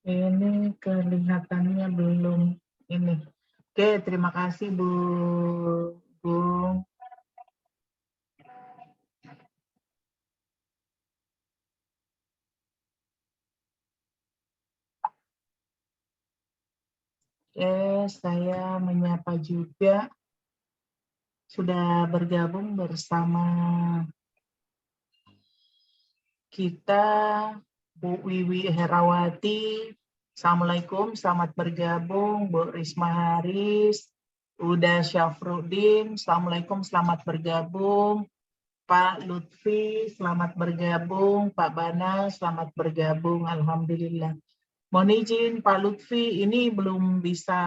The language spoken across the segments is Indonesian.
Ini kelihatannya belum ini. Oke, terima kasih Bu Bung. Oke, saya menyapa juga sudah bergabung bersama kita Bu Wiwi Herawati. Assalamualaikum, selamat bergabung. Bu Risma Haris, Uda Syafruddin, Assalamualaikum, selamat bergabung. Pak Lutfi, selamat bergabung. Pak Bana, selamat bergabung. Alhamdulillah. Mohon izin Pak Lutfi, ini belum bisa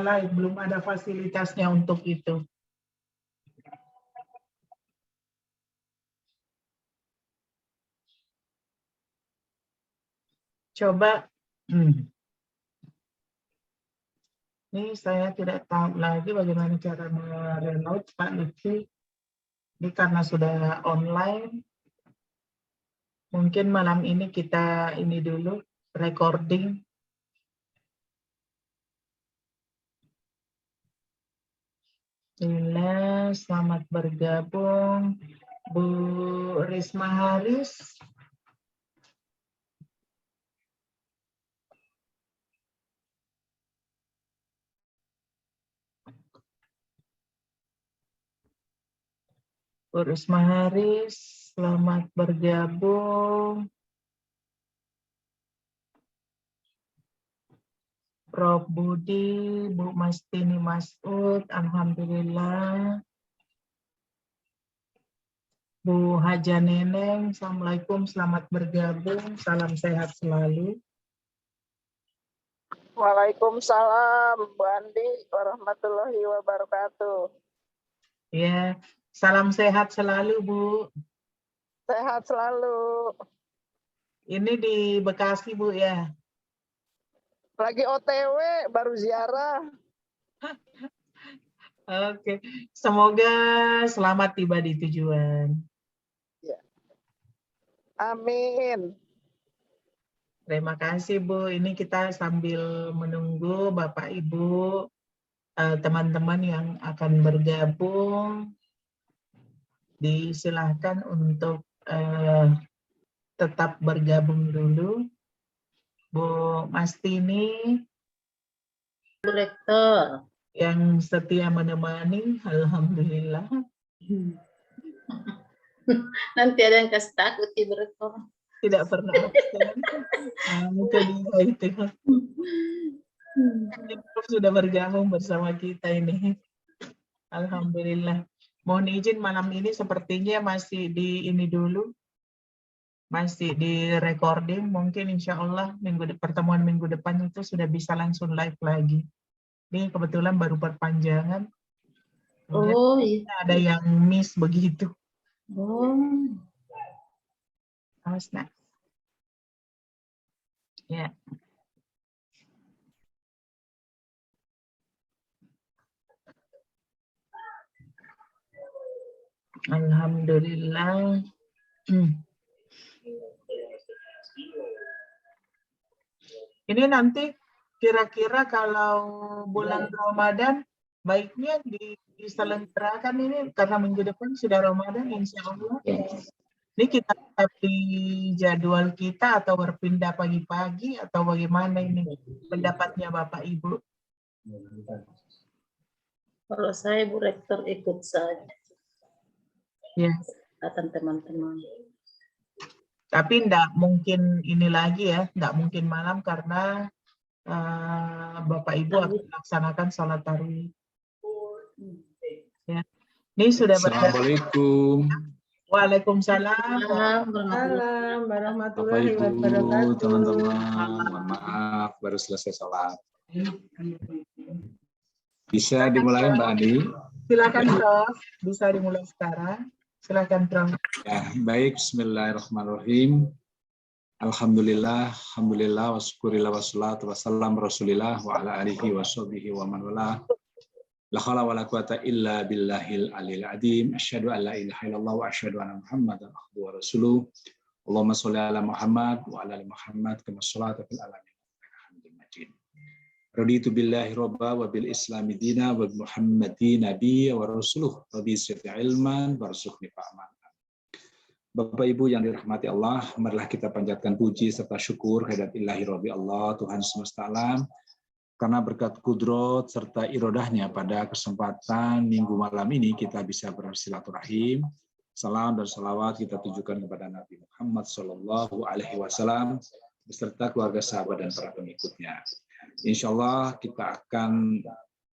live, belum ada fasilitasnya untuk itu. Coba, ini saya tidak tahu lagi bagaimana cara mereload Pak Lutfi. Ini karena sudah online, mungkin malam ini kita ini dulu, recording. Selamat bergabung. Bu Risma Haris. Bu Risma Haris, selamat bergabung. Prof. Budi, Bu Mastini Masud, Alhamdulillah. Bu Haja Neneng, Assalamualaikum, selamat bergabung. Salam sehat selalu. Waalaikumsalam, Bu Andi, warahmatullahi wabarakatuh. Ya, salam sehat selalu, Bu. Sehat selalu. Ini di Bekasi, Bu, ya? Lagi OTW, baru ziarah. Oke, semoga selamat tiba di tujuan. Ya. Amin. Terima kasih, Bu. Ini kita sambil menunggu Bapak Ibu, teman-teman yang akan bergabung, disilahkan untuk tetap bergabung dulu. Bu Mastini, Bu Rektor, yang setia menemani, alhamdulillah. nanti ada yang kasih takut Ibu Rektor. Tidak pernah absen. Muka dia itu. Prof sudah bergabung bersama kita ini. Alhamdulillah. Mohon izin malam ini sepertinya masih di ini dulu. Masih di recording. Mungkin insya Allah pertemuan minggu depan itu sudah bisa langsung live lagi. Ini kebetulan baru perpanjangan. Oh, iya. Ada yang miss begitu. Oh. Awas, nak. Ya. Alhamdulillah. Ini nanti kira-kira kalau bulan Ramadan baiknya diselenggarakan ini karena minggu depan sudah Ramadan insya Allah. Ini kita tetap di jadwal kita atau berpindah pagi-pagi atau bagaimana ini pendapatnya Bapak Ibu? Kalau saya Bu Rektor ikut saja. Ya. Akan teman-teman. Tapi enggak mungkin ini lagi ya, enggak mungkin malam karena Bapak Ibu akan melaksanakan sholat tarawih. Ya. Ini sudah Assalamualaikum. Waalaikumsalam. Waalaikumsalam warahmatullahi wabarakatuh. Teman-teman, mohon maaf baru selesai sholat. Bisa dimulai Mbak Andi? Silakan Prof, bisa dimulai sekarang. Silakan Prof. Ya, baik. Bismillahirrahmanirrahim. Alhamdulillah, alhamdulillah, wassyukurillah, wassalatu wassalam rasulillah wa ala alihi wa sahbihi wa man wala. La haula wala quwata illa billahil aliyil azim. Asyhadu an la ilaha illallah wa asyhadu anna Muhammadan abduhu wa rasuluh. Allahumma sholli ala Muhammad wa ala ali Muhammad kama sholaita fil alamin innaka Hamidum Majid. Raditu billahi robba wa bil islami dina wa Muhammadin nabiyya wa rasuluh wa bi syafi ilman warzuqni fa'aman. Bapak Ibu yang dirahmati Allah, marilah kita panjatkan puji serta syukur kehadirat ilahi Rabbi Allah, Tuhan semesta alam, karena berkat kudrat serta irodahnya pada kesempatan minggu malam ini kita bisa bersilaturahim. Salam dan salawat kita tujukan kepada Nabi Muhammad SAW beserta keluarga sahabat dan para pengikutnya. Insya Allah kita akan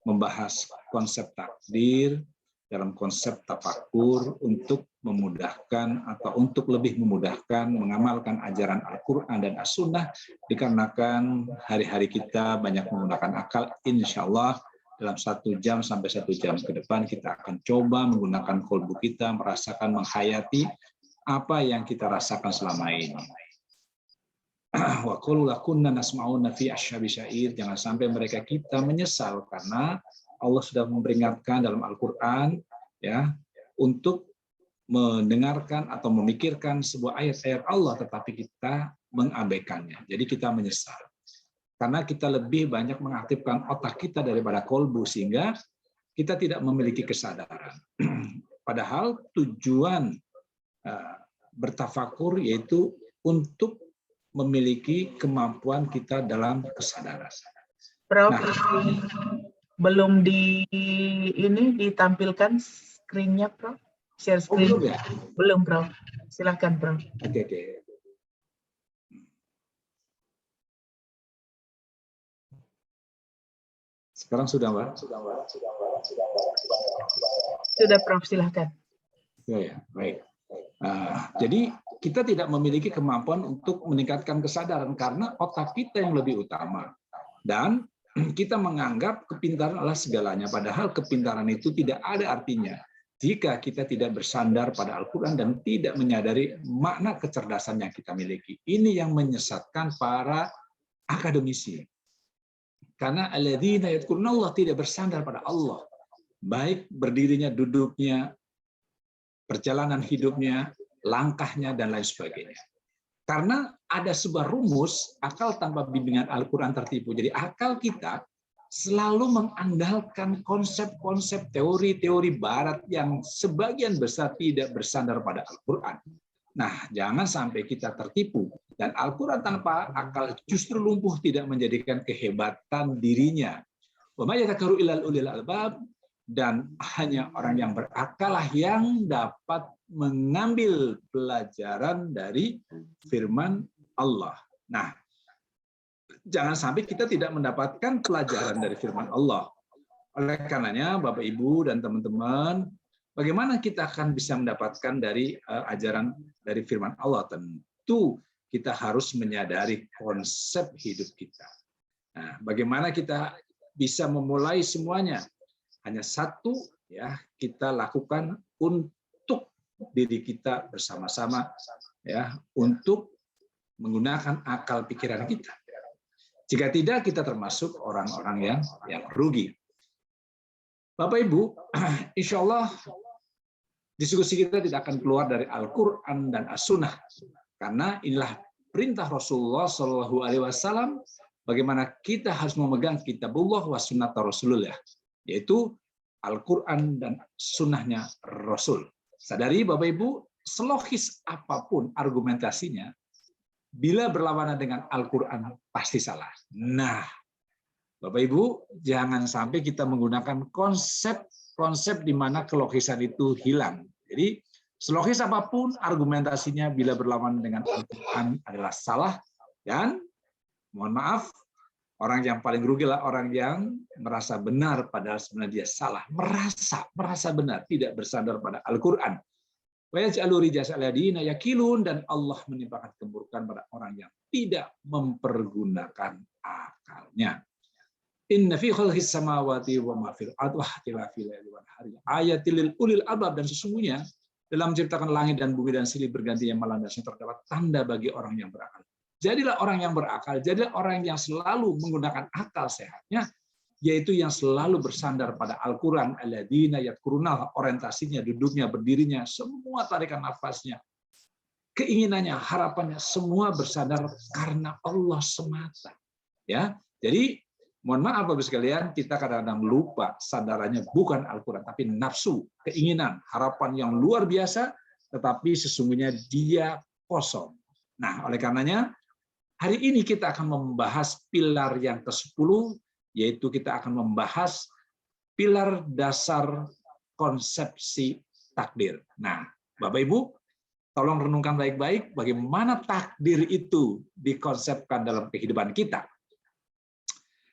membahas konsep takdir dalam konsep tafakur untuk memudahkan atau untuk lebih memudahkan mengamalkan ajaran Al-Quran dan As-Sunnah, dikarenakan hari-hari kita banyak menggunakan akal. Insya Allah dalam 1 jam sampai 1 jam ke depan kita akan coba menggunakan kolbu kita, merasakan, menghayati apa yang kita rasakan selama ini. Wa qalu lakunna nasma'una fi ashabi syair, jangan sampai mereka kita menyesal karena Allah sudah memperingatkan dalam Al-Quran ya untuk mendengarkan atau memikirkan sebuah ayat-ayat Allah tetapi kita mengabaikannya. Jadi kita menyesal. Karena kita lebih banyak mengaktifkan otak kita daripada kolbu, sehingga kita tidak memiliki kesadaran. Padahal tujuan bertafakur yaitu untuk memiliki kemampuan kita dalam kesadaran. Prof, Nah, belum ditampilkan screen-nya, Prof. Share screen. belum ya? Belum, Prof. Silakan, Prof. Oke. Sekarang sudah, Mbak? Sudah, Prof. Silakan. Ya, baik. Jadi kita tidak memiliki kemampuan untuk meningkatkan kesadaran karena otak kita yang lebih utama. Dan kita menganggap kepintaran adalah segalanya, padahal kepintaran itu tidak ada artinya jika kita tidak bersandar pada Al-Quran dan tidak menyadari makna kecerdasan yang kita miliki. Ini yang menyesatkan para akademisi. Karena alladzina yadhkurunallah, tidak bersandar pada Allah. Baik berdirinya, duduknya, perjalanan hidupnya, langkahnya, dan lain sebagainya. Karena ada sebuah rumus, akal tanpa bimbingan Al-Quran tertipu. Jadi akal kita selalu mengandalkan konsep-konsep teori-teori barat yang sebagian besar tidak bersandar pada Al-Quran. Nah, jangan sampai kita tertipu. Dan Al-Quran tanpa akal justru lumpuh, tidak menjadikan kehebatan dirinya. Wa may yadhakkaru illal ulul albab, dan hanya orang yang berakal yang dapat mengambil pelajaran dari firman Allah. Nah, jangan sampai kita tidak mendapatkan pelajaran dari firman Allah. Oleh karenanya, Bapak, Ibu, dan teman-teman, bagaimana kita akan bisa mendapatkan dari ajaran dari firman Allah? Tentu kita harus menyadari konsep hidup kita. Nah, bagaimana kita bisa memulai semuanya? Hanya satu, ya, kita lakukan untuk diri kita bersama-sama, ya, untuk menggunakan akal pikiran kita. Jika tidak, kita termasuk orang-orang yang rugi. Bapak Ibu, insya Allah diskusi kita tidak akan keluar dari Al-Quran dan As-Sunnah, karena inilah perintah Rasulullah SAW. Bagaimana kita harus memegang kitabullah wa sunnah Rasulullah, yaitu Al-Quran dan sunnahnya Rasul. Sadari Bapak Ibu, selogis apapun argumentasinya, bila berlawanan dengan Al-Quran pasti salah. Nah, Bapak Ibu, jangan sampai kita menggunakan konsep di mana kelogisan itu hilang. Jadi, selogis apapun argumentasinya, bila berlawanan dengan Al-Quran adalah salah. Dan mohon maaf, orang yang paling rugi adalah orang yang merasa benar padahal sebenarnya dia salah. Merasa benar, tidak bersandar pada Al-Quran. Dan Allah menimpakan keburukan pada orang yang tidak mempergunakan akalnya. Inna fi khalqis samawati wa ma fil ardi wa ikhtilafil laili wan nahari ayatil lil ulil albab, dan sesungguhnya dalam menciptakan langit dan bumi dan silih bergantinya malam dan siang terdapat tanda bagi orang yang berakal. Jadilah orang yang berakal, jadilah orang yang selalu menggunakan akal sehatnya, yaitu yang selalu bersandar pada Al-Quran. Alladzina yadhkurunallah, orientasinya, duduknya, berdirinya, semua tarikan nafasnya, keinginannya, harapannya semua bersandar karena Allah semata. Ya, jadi mohon maaf Bapak sekalian, kita kadang-kadang lupa sandarannya bukan Al-Quran, tapi nafsu, keinginan, harapan yang luar biasa, tetapi sesungguhnya dia kosong. Nah, oleh karenanya hari ini kita akan membahas pilar yang ke-10, yaitu kita akan membahas pilar dasar konsepsi takdir. Nah, Bapak Ibu, tolong renungkan baik-baik bagaimana takdir itu dikonsepkan dalam kehidupan kita.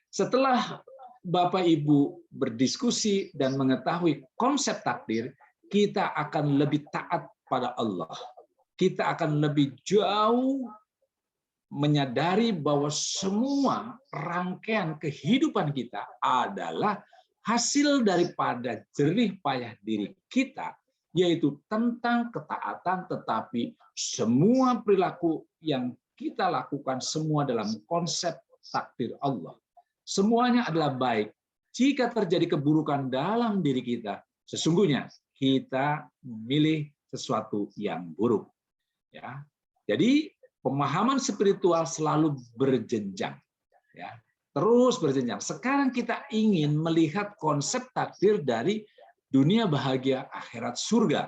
Setelah Bapak Ibu berdiskusi dan mengetahui konsep takdir, kita akan lebih taat pada Allah. Kita akan lebih jauh menyadari bahwa semua rangkaian kehidupan kita adalah hasil daripada jerih payah diri kita, yaitu tentang ketaatan, tetapi semua perilaku yang kita lakukan semua dalam konsep takdir Allah. Semuanya adalah baik. Jika terjadi keburukan dalam diri kita, sesungguhnya kita memilih sesuatu yang buruk. Ya, jadi pemahaman spiritual selalu berjenjang. Ya, terus berjenjang. Sekarang kita ingin melihat konsep takdir dari dunia bahagia akhirat surga.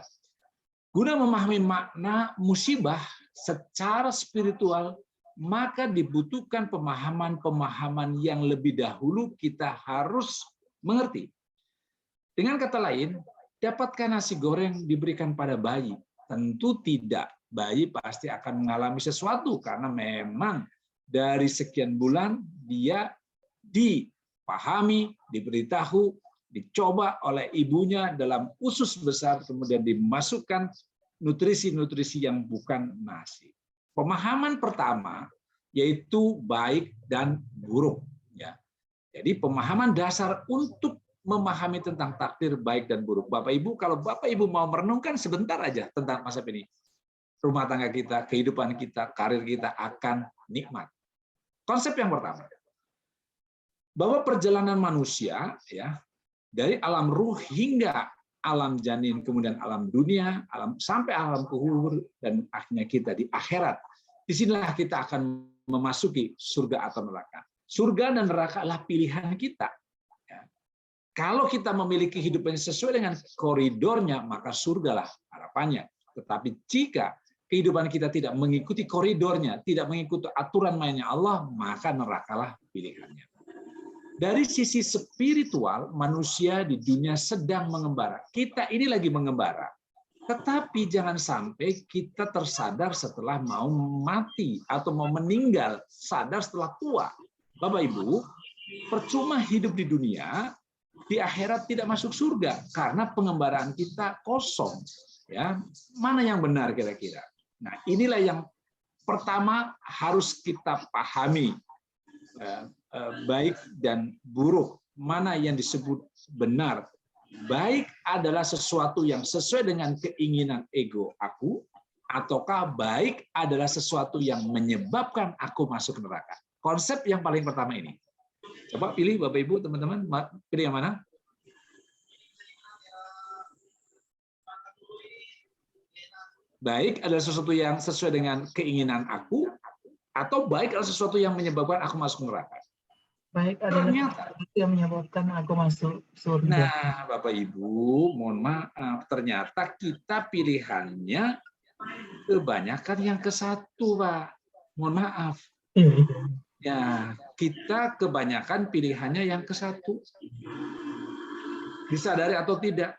Guna memahami makna musibah secara spiritual, maka dibutuhkan pemahaman-pemahaman yang lebih dahulu kita harus mengerti. Dengan kata lain, dapatkah nasi goreng diberikan pada bayi? Tentu tidak. Bayi pasti akan mengalami sesuatu karena memang dari sekian bulan dia dipahami, diberitahu, dicoba oleh ibunya dalam usus besar, kemudian dimasukkan nutrisi-nutrisi yang bukan nasi. Pemahaman pertama yaitu baik dan buruk. Ya. Jadi pemahaman dasar untuk memahami tentang takdir baik dan buruk. Bapak Ibu, kalau Bapak Ibu mau merenungkan sebentar aja tentang masa ini, rumah tangga kita, kehidupan kita, karir kita akan nikmat. Konsep yang pertama, bahwa perjalanan manusia ya dari alam ruh hingga alam janin, kemudian alam dunia, sampai alam kubur, dan akhirnya kita di akhirat. Disinilah kita akan memasuki surga atau neraka. Surga dan neraka adalah pilihan kita. Ya. Kalau kita memiliki kehidupan sesuai dengan koridornya, maka surgalah harapannya. Tetapi jika kehidupan kita tidak mengikuti koridornya, tidak mengikuti aturan mainnya Allah, maka nerakalah pilihannya. Dari sisi spiritual, manusia di dunia sedang mengembara. Kita ini lagi mengembara. Tetapi jangan sampai kita tersadar setelah mau mati atau mau meninggal, sadar setelah tua. Bapak Ibu, percuma hidup di dunia, di akhirat tidak masuk surga karena pengembaraan kita kosong. Ya, mana yang benar kira-kira? Nah, inilah yang pertama harus kita pahami. Baik dan buruk, mana yang disebut benar. Baik adalah sesuatu yang sesuai dengan keinginan ego aku, ataukah baik adalah sesuatu yang menyebabkan aku masuk neraka. Konsep yang paling pertama ini. Coba pilih Bapak Ibu, teman-teman, pilih yang mana? Baik adalah sesuatu yang sesuai dengan keinginan aku, atau baik adalah sesuatu yang menyebabkan aku masuk neraka. Baik adalah sesuatu yang menyebabkan aku masuk surga. Nah, Bapak Ibu, mohon maaf, ternyata kita pilihannya kebanyakan yang ke-1, Pak. Mohon maaf. Ya, kita kebanyakan pilihannya yang ke-1. Disadari atau tidak?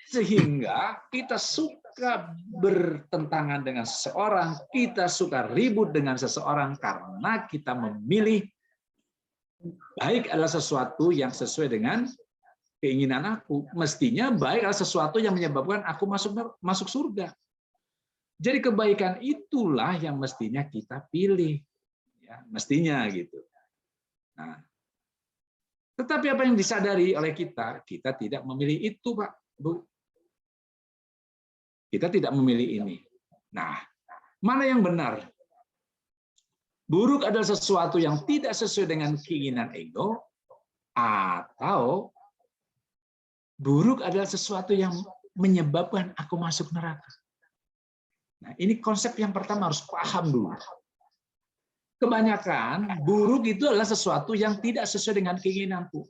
Sehingga kita suka bertentangan dengan seseorang, kita suka ribut dengan seseorang karena kita memilih baik adalah sesuatu yang sesuai dengan keinginan aku. Mestinya baik adalah sesuatu yang menyebabkan aku masuk surga. Jadi kebaikan itulah yang mestinya kita pilih, ya, mestinya gitu. Nah, tetapi apa yang disadari oleh kita tidak memilih itu, Pak, Bu. Kita tidak memilih ini. Nah, mana yang benar? Buruk adalah sesuatu yang tidak sesuai dengan keinginan ego, atau buruk adalah sesuatu yang menyebabkan aku masuk neraka. Nah, ini konsep yang pertama harus paham dulu. Kebanyakan buruk itu adalah sesuatu yang tidak sesuai dengan keinginanku.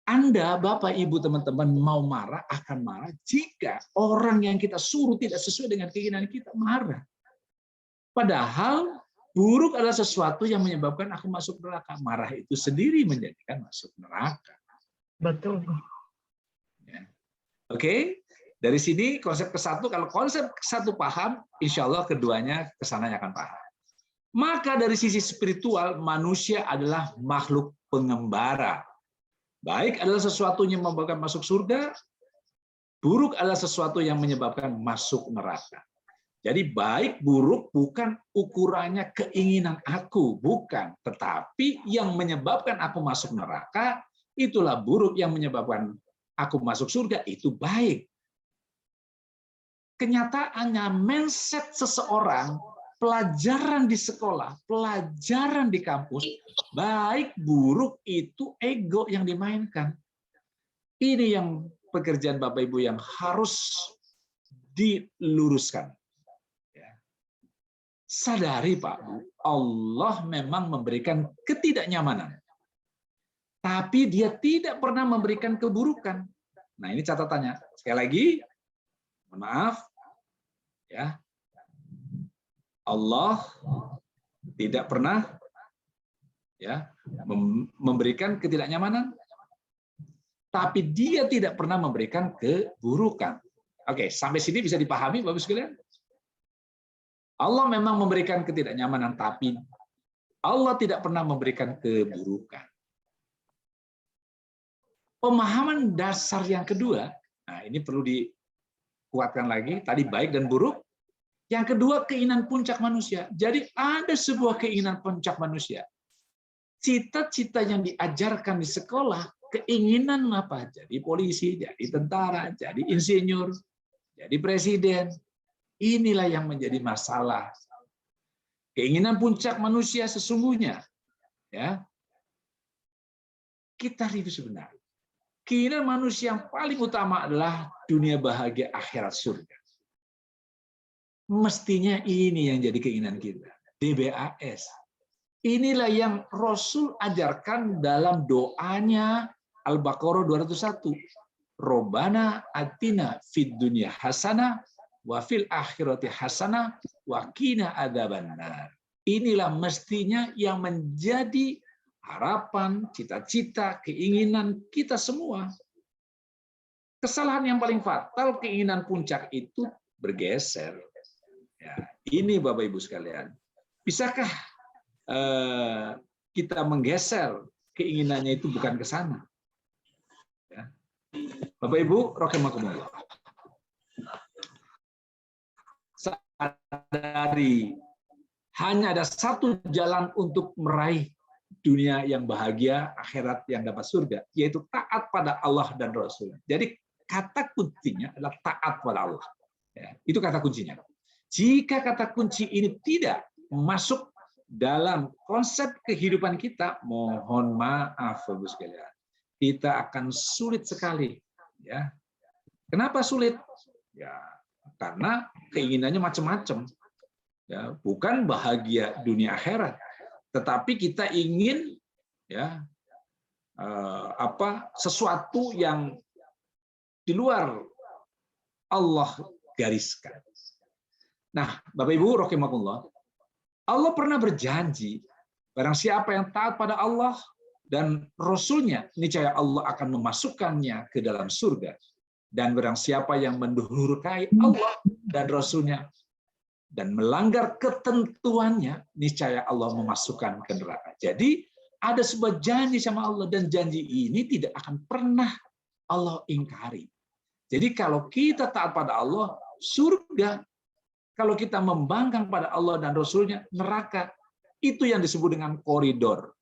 Anda, Bapak, Ibu, teman-teman mau marah, akan marah jika orang yang kita suruh tidak sesuai dengan keinginan kita, marah. Padahal buruk adalah sesuatu yang menyebabkan aku masuk neraka. Marah itu sendiri menjadikan masuk neraka. Betul. Ya. Oke, dari sini konsep ke-1, kalau konsep ke-1 paham, insya Allah keduanya kesananya akan paham. Maka dari sisi spiritual, manusia adalah makhluk pengembara. Baik adalah sesuatu yang membawa masuk surga, buruk adalah sesuatu yang menyebabkan masuk neraka. Jadi baik buruk bukan ukurannya keinginan aku, bukan. Tetapi yang menyebabkan aku masuk neraka, itulah buruk. Yang menyebabkan aku masuk surga, itu baik. Kenyataannya mindset seseorang, pelajaran di sekolah, pelajaran di kampus, baik buruk itu ego yang dimainkan. Ini yang pekerjaan Bapak Ibu yang harus diluruskan. Sadari Pak Bu, Allah memang memberikan ketidaknyamanan. Tapi dia tidak pernah memberikan keburukan. Nah ini catatannya. Sekali lagi, maaf, ya, Allah tidak pernah ya memberikan ketidaknyamanan, tapi dia tidak pernah memberikan keburukan. Oke, sampai sini bisa dipahami Bapak sekalian? Allah memang memberikan ketidaknyamanan, tapi Allah tidak pernah memberikan keburukan. Pemahaman dasar yang kedua, nah ini perlu dikuatkan lagi, tadi baik dan buruk. Yang kedua, keinginan puncak manusia. Jadi ada sebuah keinginan puncak manusia. Cita-cita yang diajarkan di sekolah, keinginan apa? Jadi polisi, jadi tentara, jadi insinyur, jadi presiden. Inilah yang menjadi masalah. Keinginan puncak manusia sesungguhnya, ya. Kita review sebenarnya. Keinginan manusia yang paling utama adalah dunia bahagia akhirat surga. Mestinya ini yang jadi keinginan kita. DBAS. Inilah yang Rasul ajarkan dalam doanya Al-Baqarah 201. Robbana atina fid dunya hasanah wa fil akhirati hasanah wa qina adzabannar. Inilah mestinya yang menjadi harapan, cita-cita, keinginan kita semua. Kesalahan yang paling fatal, keinginan puncak itu bergeser. Ya, ini Bapak Ibu sekalian. Bisakah kita menggeser keinginannya itu bukan ke sana? Ya. Bapak Ibu, rahimakumullah. Sadari, hanya ada satu jalan untuk meraih dunia yang bahagia, akhirat yang dapat surga, yaitu taat pada Allah dan Rasul. Jadi kata kuncinya adalah taat pada Allah. Ya, itu kata kuncinya. Jika kata kunci ini tidak masuk dalam konsep kehidupan kita, mohon maaf Bapak sekalian, kita akan sulit sekali. Ya, kenapa sulit? Ya, karena keinginannya macam-macam. Ya, bukan bahagia dunia akhirat, tetapi kita ingin ya sesuatu yang di luar Allah gariskan. Nah, Bapak Ibu rahimakumullah, Allah pernah berjanji, barang siapa yang taat pada Allah dan Rasul-Nya, niscaya Allah akan memasukkannya ke dalam surga. Dan barang siapa yang mendurhakai Allah dan Rasul-Nya dan melanggar ketentuannya, niscaya Allah memasukkan ke neraka. Jadi ada sebuah janji sama Allah, dan janji ini tidak akan pernah Allah ingkari. Jadi kalau kita taat pada Allah, surga. Kalau kita membangkang pada Allah dan Rasul-Nya, neraka. Itu yang disebut dengan koridor.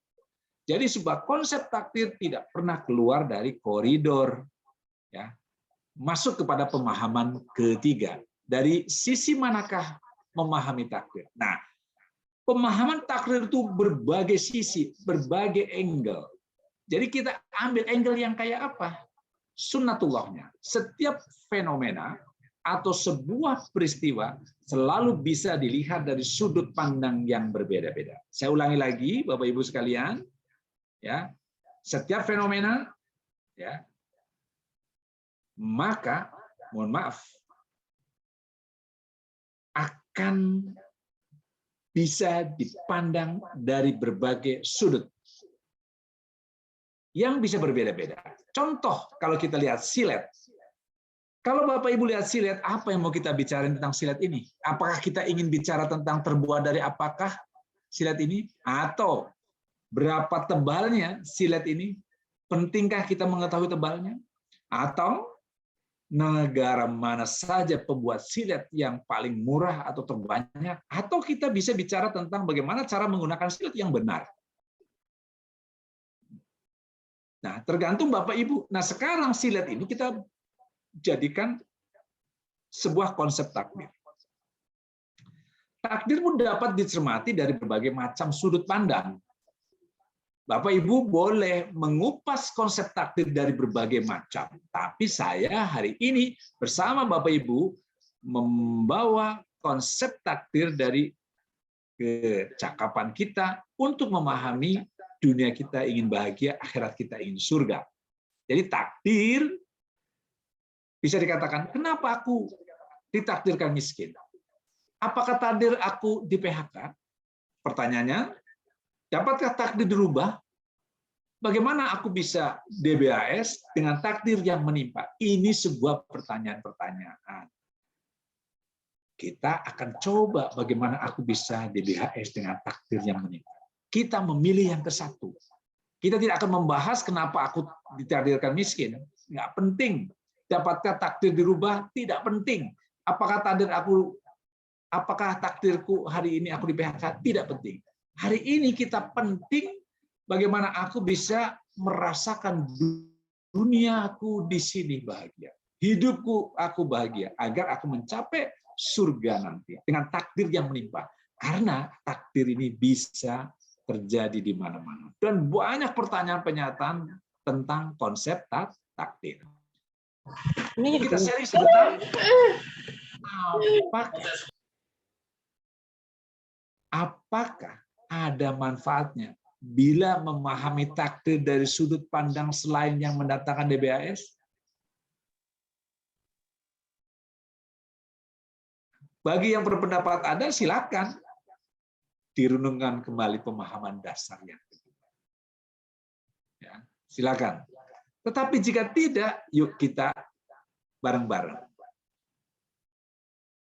Jadi sebuah konsep takdir tidak pernah keluar dari koridor. Ya. Masuk kepada pemahaman ketiga. Dari sisi manakah memahami takdir? Nah, pemahaman takdir itu berbagai sisi, berbagai angle. Jadi kita ambil angle yang kayak apa? Sunnatullahnya. Setiap fenomena atau sebuah peristiwa selalu bisa dilihat dari sudut pandang yang berbeda-beda. Saya ulangi lagi, Bapak Ibu sekalian, ya, setiap fenomena, ya, maka mohon maaf akan bisa dipandang dari berbagai sudut yang bisa berbeda-beda. Contoh, kalau kita lihat silet. Kalau Bapak Ibu lihat silet, apa yang mau kita bicarain tentang silet ini? Apakah kita ingin bicara tentang terbuat dari apakah silet ini? Atau berapa tebalnya silet ini? Pentingkah kita mengetahui tebalnya? Atau negara mana saja pembuat silet yang paling murah atau terbanyak? Atau kita bisa bicara tentang bagaimana cara menggunakan silet yang benar? Nah, tergantung Bapak Ibu. Nah, sekarang silet ini kita jadikan sebuah konsep takdir. Takdir pun dapat dicermati dari berbagai macam sudut pandang. Bapak Ibu boleh mengupas konsep takdir dari berbagai macam. Tapi saya hari ini bersama Bapak Ibu membawa konsep takdir dari kecakapan kita untuk memahami dunia kita ingin bahagia, akhirat kita ingin surga. Jadi takdir bisa dikatakan, kenapa aku ditakdirkan miskin? Apakah takdir aku di PHK? Pertanyaannya, dapatkah takdir dirubah? Bagaimana aku bisa DBAS dengan takdir yang menimpa? Ini sebuah pertanyaan-pertanyaan. Kita akan coba bagaimana aku bisa DBHS dengan takdir yang menimpa. Kita memilih yang ke satu. Kita tidak akan membahas kenapa aku ditakdirkan miskin. Nggak penting. Dapatkah takdir dirubah? Tidak penting. Apakah takdirku hari ini aku di PHK? Tidak penting. Hari ini kita penting bagaimana aku bisa merasakan duniaku di sini bahagia. Hidupku aku bahagia agar aku mencapai surga nanti dengan takdir yang menimpa. Karena takdir ini bisa terjadi di mana-mana. Dan banyak pertanyaan-pernyataan tentang konsep takdir. Kita sharing sebentar. Apakah ada manfaatnya bila memahami takdir dari sudut pandang selain yang mendatangkan DBAS? Bagi yang berpendapat ada, silakan dirunungkan kembali pemahaman dasar yang kedua. Ya, silakan. Tetapi jika tidak, yuk kita bareng-bareng.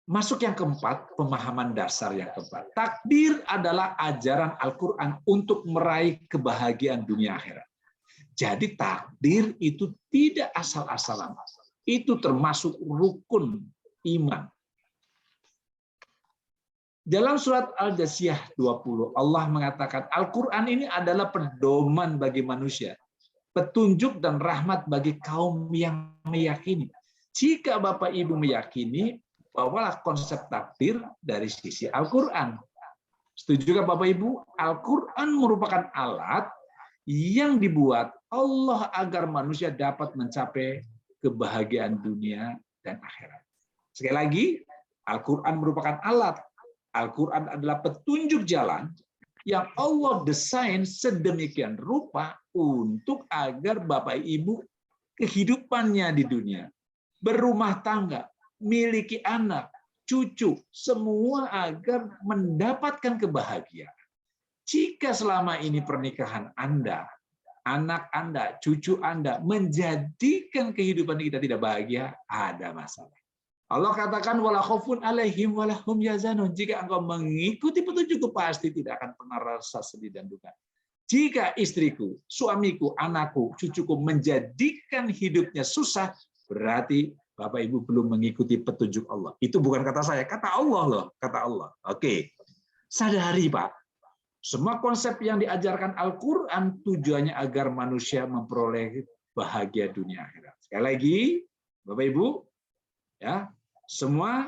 Masuk yang keempat, pemahaman dasar yang keempat. Takdir adalah ajaran Al-Quran untuk meraih kebahagiaan dunia akhirat. Jadi takdir itu tidak asal-asalan. Itu termasuk rukun iman. Dalam surat Al-Jasiyah 20, Allah mengatakan Al-Quran ini adalah pedoman bagi manusia. Petunjuk dan rahmat bagi kaum yang meyakini. Jika Bapak Ibu meyakini, bawalah konsep takdir dari sisi Al-Quran. Setujukah Bapak Ibu? Al-Quran merupakan alat yang dibuat Allah agar manusia dapat mencapai kebahagiaan dunia dan akhirat. Sekali lagi, Al-Quran merupakan alat. Al-Quran adalah petunjuk jalan yang Allah desain sedemikian rupa untuk agar Bapak Ibu kehidupannya di dunia, berumah tangga, miliki anak, cucu, semua agar mendapatkan kebahagiaan. Jika selama ini pernikahan Anda, anak Anda, cucu Anda menjadikan kehidupan kita tidak bahagia, ada masalah. Allah katakan wala khaufun alaihim wala hum yazanun. Jika engkau mengikuti petunjukku pasti tidak akan pernah rasa sedih dan duka. Jika istriku, suamiku, anakku, cucuku menjadikan hidupnya susah, berarti Bapak Ibu belum mengikuti petunjuk Allah. Itu bukan kata saya, kata Allah loh, kata Allah. Oke. Sadari, Pak. Semua konsep yang diajarkan Al-Qur'an tujuannya agar manusia memperoleh bahagia dunia akhirat. Sekali lagi, Bapak Ibu, ya, semua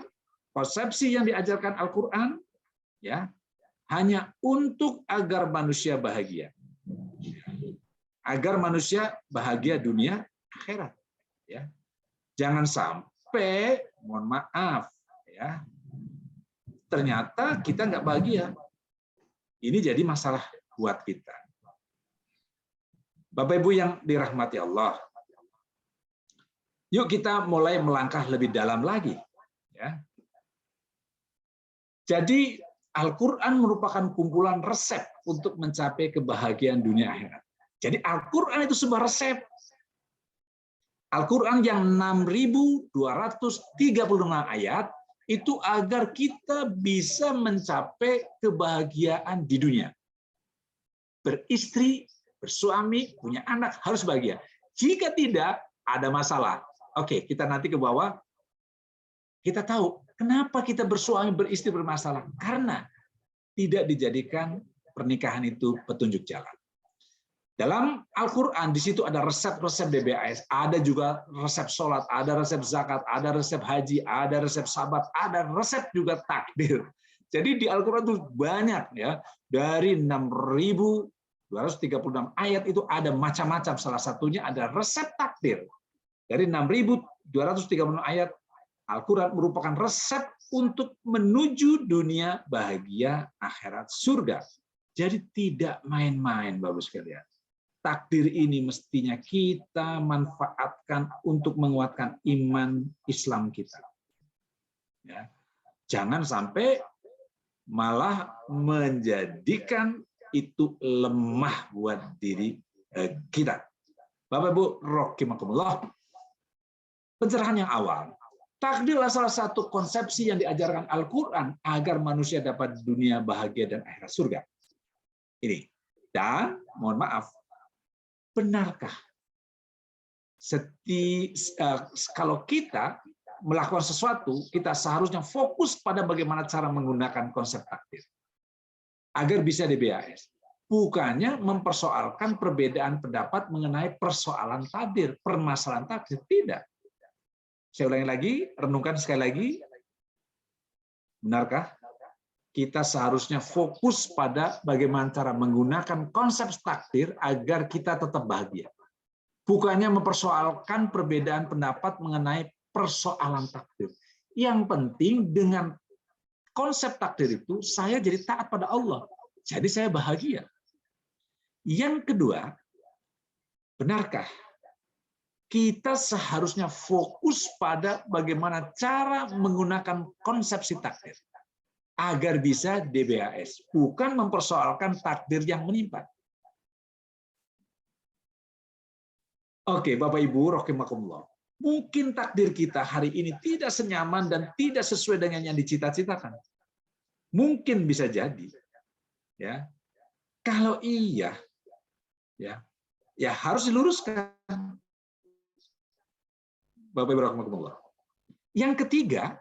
konsepsi yang diajarkan Al-Qur'an ya hanya untuk agar manusia bahagia. Agar manusia bahagia dunia akhirat, ya. Jangan sampai sampai mohon maaf ya, ternyata kita nggak bahagia. Ini jadi masalah buat kita. Bapak Ibu yang dirahmati Allah, yuk kita mulai melangkah lebih dalam lagi. Ya. Jadi Al-Quran merupakan kumpulan resep untuk mencapai kebahagiaan dunia akhirat. Jadi Al-Quran itu sebuah resep. Al-Quran yang 6.236 ayat itu agar kita bisa mencapai kebahagiaan di dunia. Beristri, bersuami, punya anak, harus bahagia. Jika tidak, ada masalah. Oke, kita nanti ke bawah. Kita tahu kenapa kita bersuami, beristri bermasalah. Karena tidak dijadikan pernikahan itu petunjuk jalan. Dalam Al-Quran, di situ ada resep-resep DBAS, ada juga resep sholat, ada resep zakat, ada resep haji, ada resep sabat, ada resep juga takdir. Jadi di Al-Quran itu banyak ya, dari 6.236 ayat itu ada macam-macam. Salah satunya ada resep takdir. Dari 6.236 ayat, Al-Quran merupakan resep untuk menuju dunia bahagia akhirat surga. Jadi tidak main-main, Bapak sekalian. Takdir ini mestinya kita manfaatkan untuk menguatkan iman Islam kita. Ya. Jangan sampai malah menjadikan itu lemah buat diri kita. Bapak Ibu, rahimakumullah. Pencerahan yang awal. Takdir adalah salah satu konsepsi yang diajarkan Al-Quran agar manusia dapat dunia bahagia dan akhirat surga. Ini. Dan mohon maaf, benarkah kalau kita melakukan sesuatu, kita seharusnya fokus pada bagaimana cara menggunakan konsep takdir agar bisa DBAS, bukannya mempersoalkan perbedaan pendapat mengenai persoalan takdir, permasalahan takdir. Tidak. Saya ulangi lagi, renungkan sekali lagi. Benarkah kita seharusnya fokus pada bagaimana cara menggunakan konsep takdir agar kita tetap bahagia. Bukannya mempersoalkan perbedaan pendapat mengenai persoalan takdir. Yang penting dengan konsep takdir itu, saya jadi taat pada Allah. Jadi saya bahagia. Yang kedua, benarkah kita seharusnya fokus pada bagaimana cara menggunakan konsepsi takdir agar bisa DBAS, bukan mempersoalkan takdir yang menimpa. Oke, Bapak Ibu, rahimakumullah. Mungkin takdir kita hari ini tidak senyaman dan tidak sesuai dengan yang dicita-citakan. Mungkin bisa jadi. Ya. Kalau iya, ya harus diluruskan. Bapak Ibu, rahimakumullah. Yang ketiga,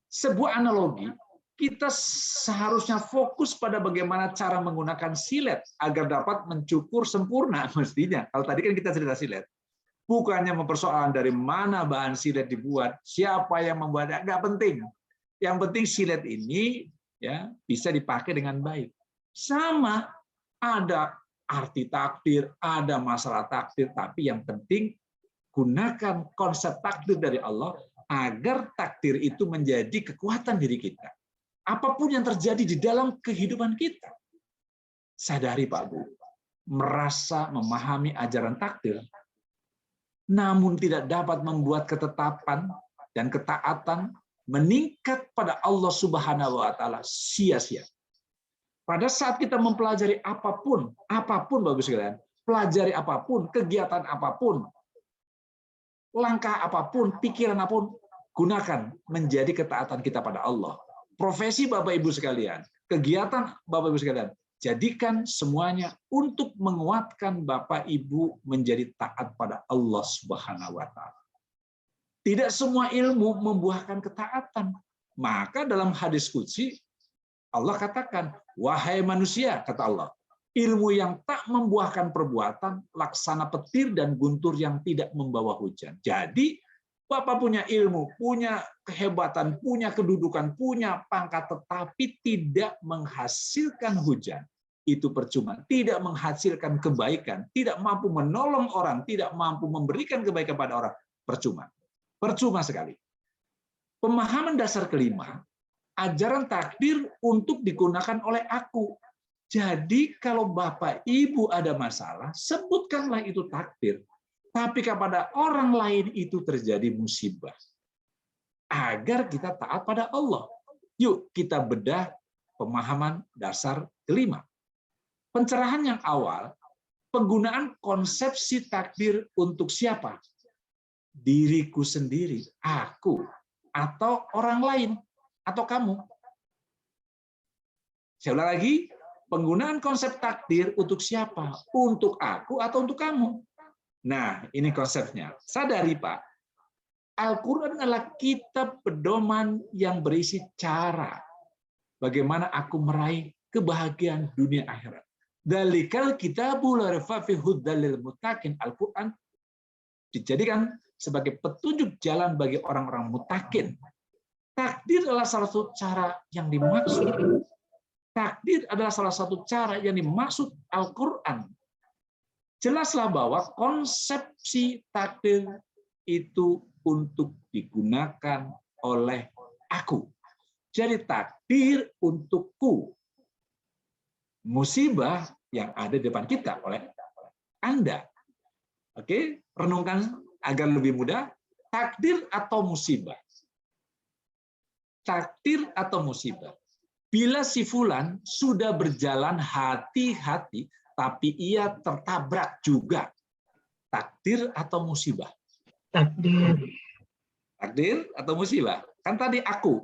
sebuah analogi, kita seharusnya fokus pada bagaimana cara menggunakan silet agar dapat mencukur sempurna mestinya. Kalau tadi kan kita cerita silet. Bukannya mempersoalkan dari mana bahan silet dibuat, siapa yang membuatnya, nggak penting. Yang penting silet ini ya bisa dipakai dengan baik. Sama, ada arti takdir, ada masalah takdir, tapi yang penting gunakan konsep takdir dari Allah agar takdir itu menjadi kekuatan diri kita. Apapun yang terjadi di dalam kehidupan kita, sadari Pak Bu, merasa memahami ajaran takdir, namun tidak dapat membuat ketetapan dan ketaatan meningkat pada Allah Subhanahu wa Ta'ala sia-sia. Pada saat kita mempelajari apapun Bapak sekalian, pelajari apapun, kegiatan apapun, langkah apapun, pikiran apapun, gunakan menjadi ketaatan kita pada Allah. Profesi Bapak Ibu sekalian, kegiatan Bapak Ibu sekalian, jadikan semuanya untuk menguatkan Bapak Ibu menjadi taat pada Allah Subhanahu wa Ta'ala. Tidak semua ilmu membuahkan ketaatan. Maka dalam hadis qudsi Allah katakan, wahai manusia, kata Allah, ilmu yang tak membuahkan perbuatan, laksana petir dan guntur yang tidak membawa hujan. Jadi, Bapak punya ilmu, punya kehebatan, punya kedudukan, punya pangkat, tetapi tidak menghasilkan hujan. Itu percuma. Tidak menghasilkan kebaikan, tidak mampu menolong orang, tidak mampu memberikan kebaikan pada orang, percuma. Percuma sekali. Pemahaman dasar kelima, ajaran takdir untuk digunakan oleh aku. Jadi kalau Bapak Ibu ada masalah, sebutkanlah itu takdir. Tapi kepada orang lain itu terjadi musibah. Agar kita taat pada Allah. Yuk kita bedah pemahaman dasar kelima. Pencerahan yang awal, penggunaan konsepsi takdir untuk siapa? Diriku sendiri, aku, atau orang lain, atau kamu. Saya ulang lagi, penggunaan konsep takdir untuk siapa? Untuk aku atau untuk kamu? Nah, ini konsepnya. Sadari, Pak, Al-Quran adalah kitab pedoman yang berisi cara bagaimana aku meraih kebahagiaan dunia akhirat. Dalikal kitabul rafa fi hudal lil muttaqin. Al-Quran dijadikan sebagai petunjuk jalan bagi orang-orang mutakin. Takdir adalah salah satu cara yang dimaksud. Takdir adalah salah satu cara yang dimaksud Al-Quran. Jelaslah bahwa konsepsi takdir itu untuk digunakan oleh aku. Jadi takdir untukku. Musibah yang ada di depan kita oleh Anda. Oke, renungkan agar lebih mudah. Takdir atau musibah? Takdir atau musibah? Bila si fulan sudah berjalan hati-hati, tapi ia tertabrak juga. Takdir atau musibah? Takdir. Takdir atau musibah? Kan tadi aku.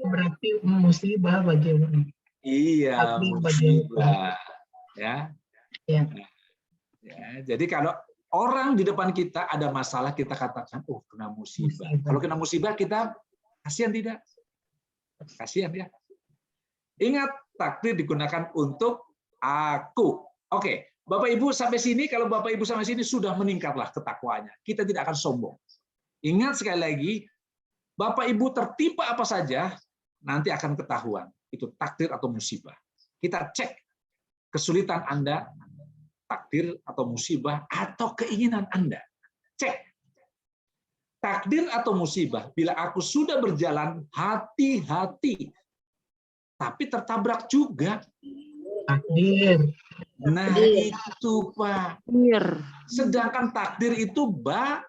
Berarti musibah bagaimana? Iya, Takdir musibah. Ya. Ya. Ya, jadi kalau orang di depan kita ada masalah, kita katakan, oh kena musibah. Kalau kena musibah kita kasihan tidak? Kasihan ya. Ingat, takdir digunakan untuk aku. Oke, Bapak Ibu sampai sini, kalau Bapak Ibu sampai sini sudah meningkatlah ketakwaannya. Kita tidak akan sombong. Ingat sekali lagi, Bapak Ibu tertimpa apa saja, nanti akan ketahuan. Itu takdir atau musibah. Kita cek kesulitan Anda, takdir atau musibah, atau keinginan Anda. Cek. Takdir atau musibah, bila aku sudah berjalan hati-hati, tapi tertabrak juga. Takdir. Nah, itu Pak. Sedangkan takdir itu baik.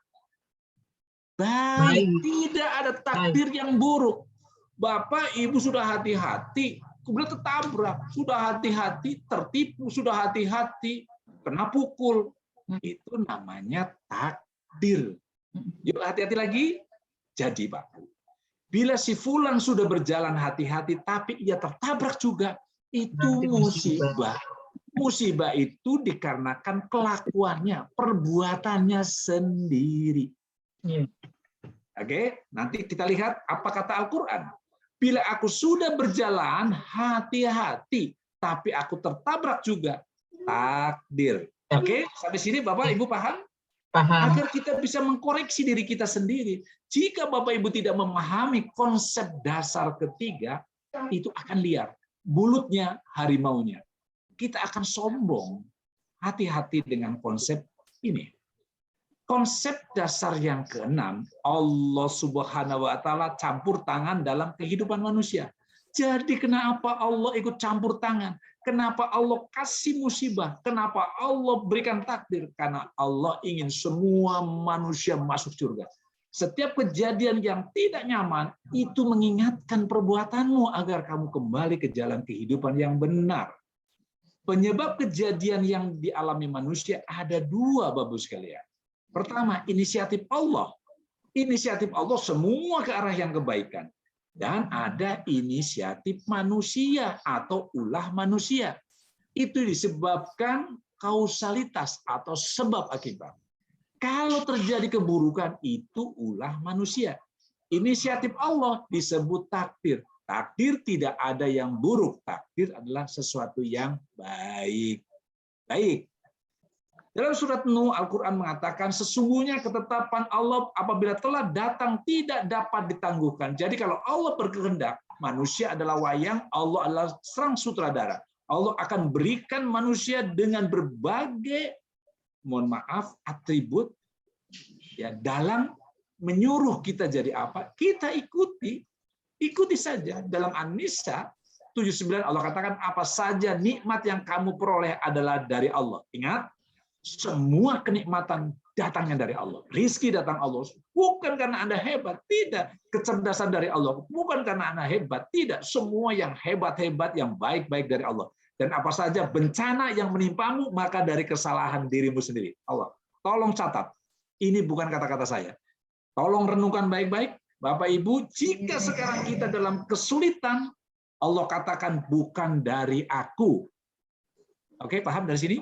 Tidak ada takdir yang buruk. Bapak, Ibu sudah hati-hati, kemudian tertabrak. Sudah hati-hati, tertipu. Sudah hati-hati, kena pukul. Itu namanya takdir. Yuk hati-hati lagi. Jadi Pak, bila si fulan sudah berjalan hati-hati, tapi ia tertabrak juga, itu musibah. Musibah itu dikarenakan kelakuannya, perbuatannya sendiri. Oke, nanti kita lihat apa kata Al-Quran. Bila aku sudah berjalan hati-hati, tapi aku tertabrak juga, takdir. Oke, sampai sini Bapak Ibu paham? Paham. Agar kita bisa mengkoreksi diri kita sendiri. Jika Bapak Ibu tidak memahami konsep dasar ketiga, itu akan liar. Bulutnya harimaunya. Kita akan sombong. Hati-hati dengan konsep ini. Konsep dasar yang keenam, Allah Subhanahu wa Ta'ala campur tangan dalam kehidupan manusia. Jadi kenapa Allah ikut campur tangan? Kenapa Allah kasih musibah? Kenapa Allah berikan takdir? Karena Allah ingin semua manusia masuk surga. Setiap kejadian yang tidak nyaman itu mengingatkan perbuatanmu agar kamu kembali ke jalan kehidupan yang benar. Penyebab kejadian yang dialami manusia ada dua, Bapak sekalian. Pertama, inisiatif Allah. Inisiatif Allah semua ke arah yang kebaikan. Dan ada inisiatif manusia atau ulah manusia. Itu disebabkan kausalitas atau sebab akibat. Kalau terjadi keburukan, itu ulah manusia. Inisiatif Allah disebut takdir. Takdir tidak ada yang buruk. Takdir adalah sesuatu yang baik. Baik. Dalam surat Nuh, Al-Quran mengatakan, sesungguhnya ketetapan Allah apabila telah datang tidak dapat ditangguhkan. Jadi kalau Allah berkehendak, manusia adalah wayang, Allah adalah serang sutradara. Allah akan berikan manusia dengan berbagai, mohon maaf, atribut Ya, dalam menyuruh kita jadi apa, kita ikuti saja. Dalam An-Nisa 79 Allah katakan apa saja nikmat yang kamu peroleh adalah dari Allah. Ingat, semua kenikmatan datangnya dari Allah. Rizki datang Allah. Bukan karena Anda hebat, tidak. Kecerdasan dari Allah. Bukan karena Anda hebat, tidak. Semua yang hebat-hebat, yang baik-baik dari Allah. Dan apa saja bencana yang menimpamu, maka dari kesalahan dirimu sendiri. Allah, tolong catat. Ini bukan kata-kata saya. Tolong renungkan baik-baik. Bapak Ibu, jika sekarang kita dalam kesulitan, Allah katakan bukan dari aku. Oke, paham dari sini?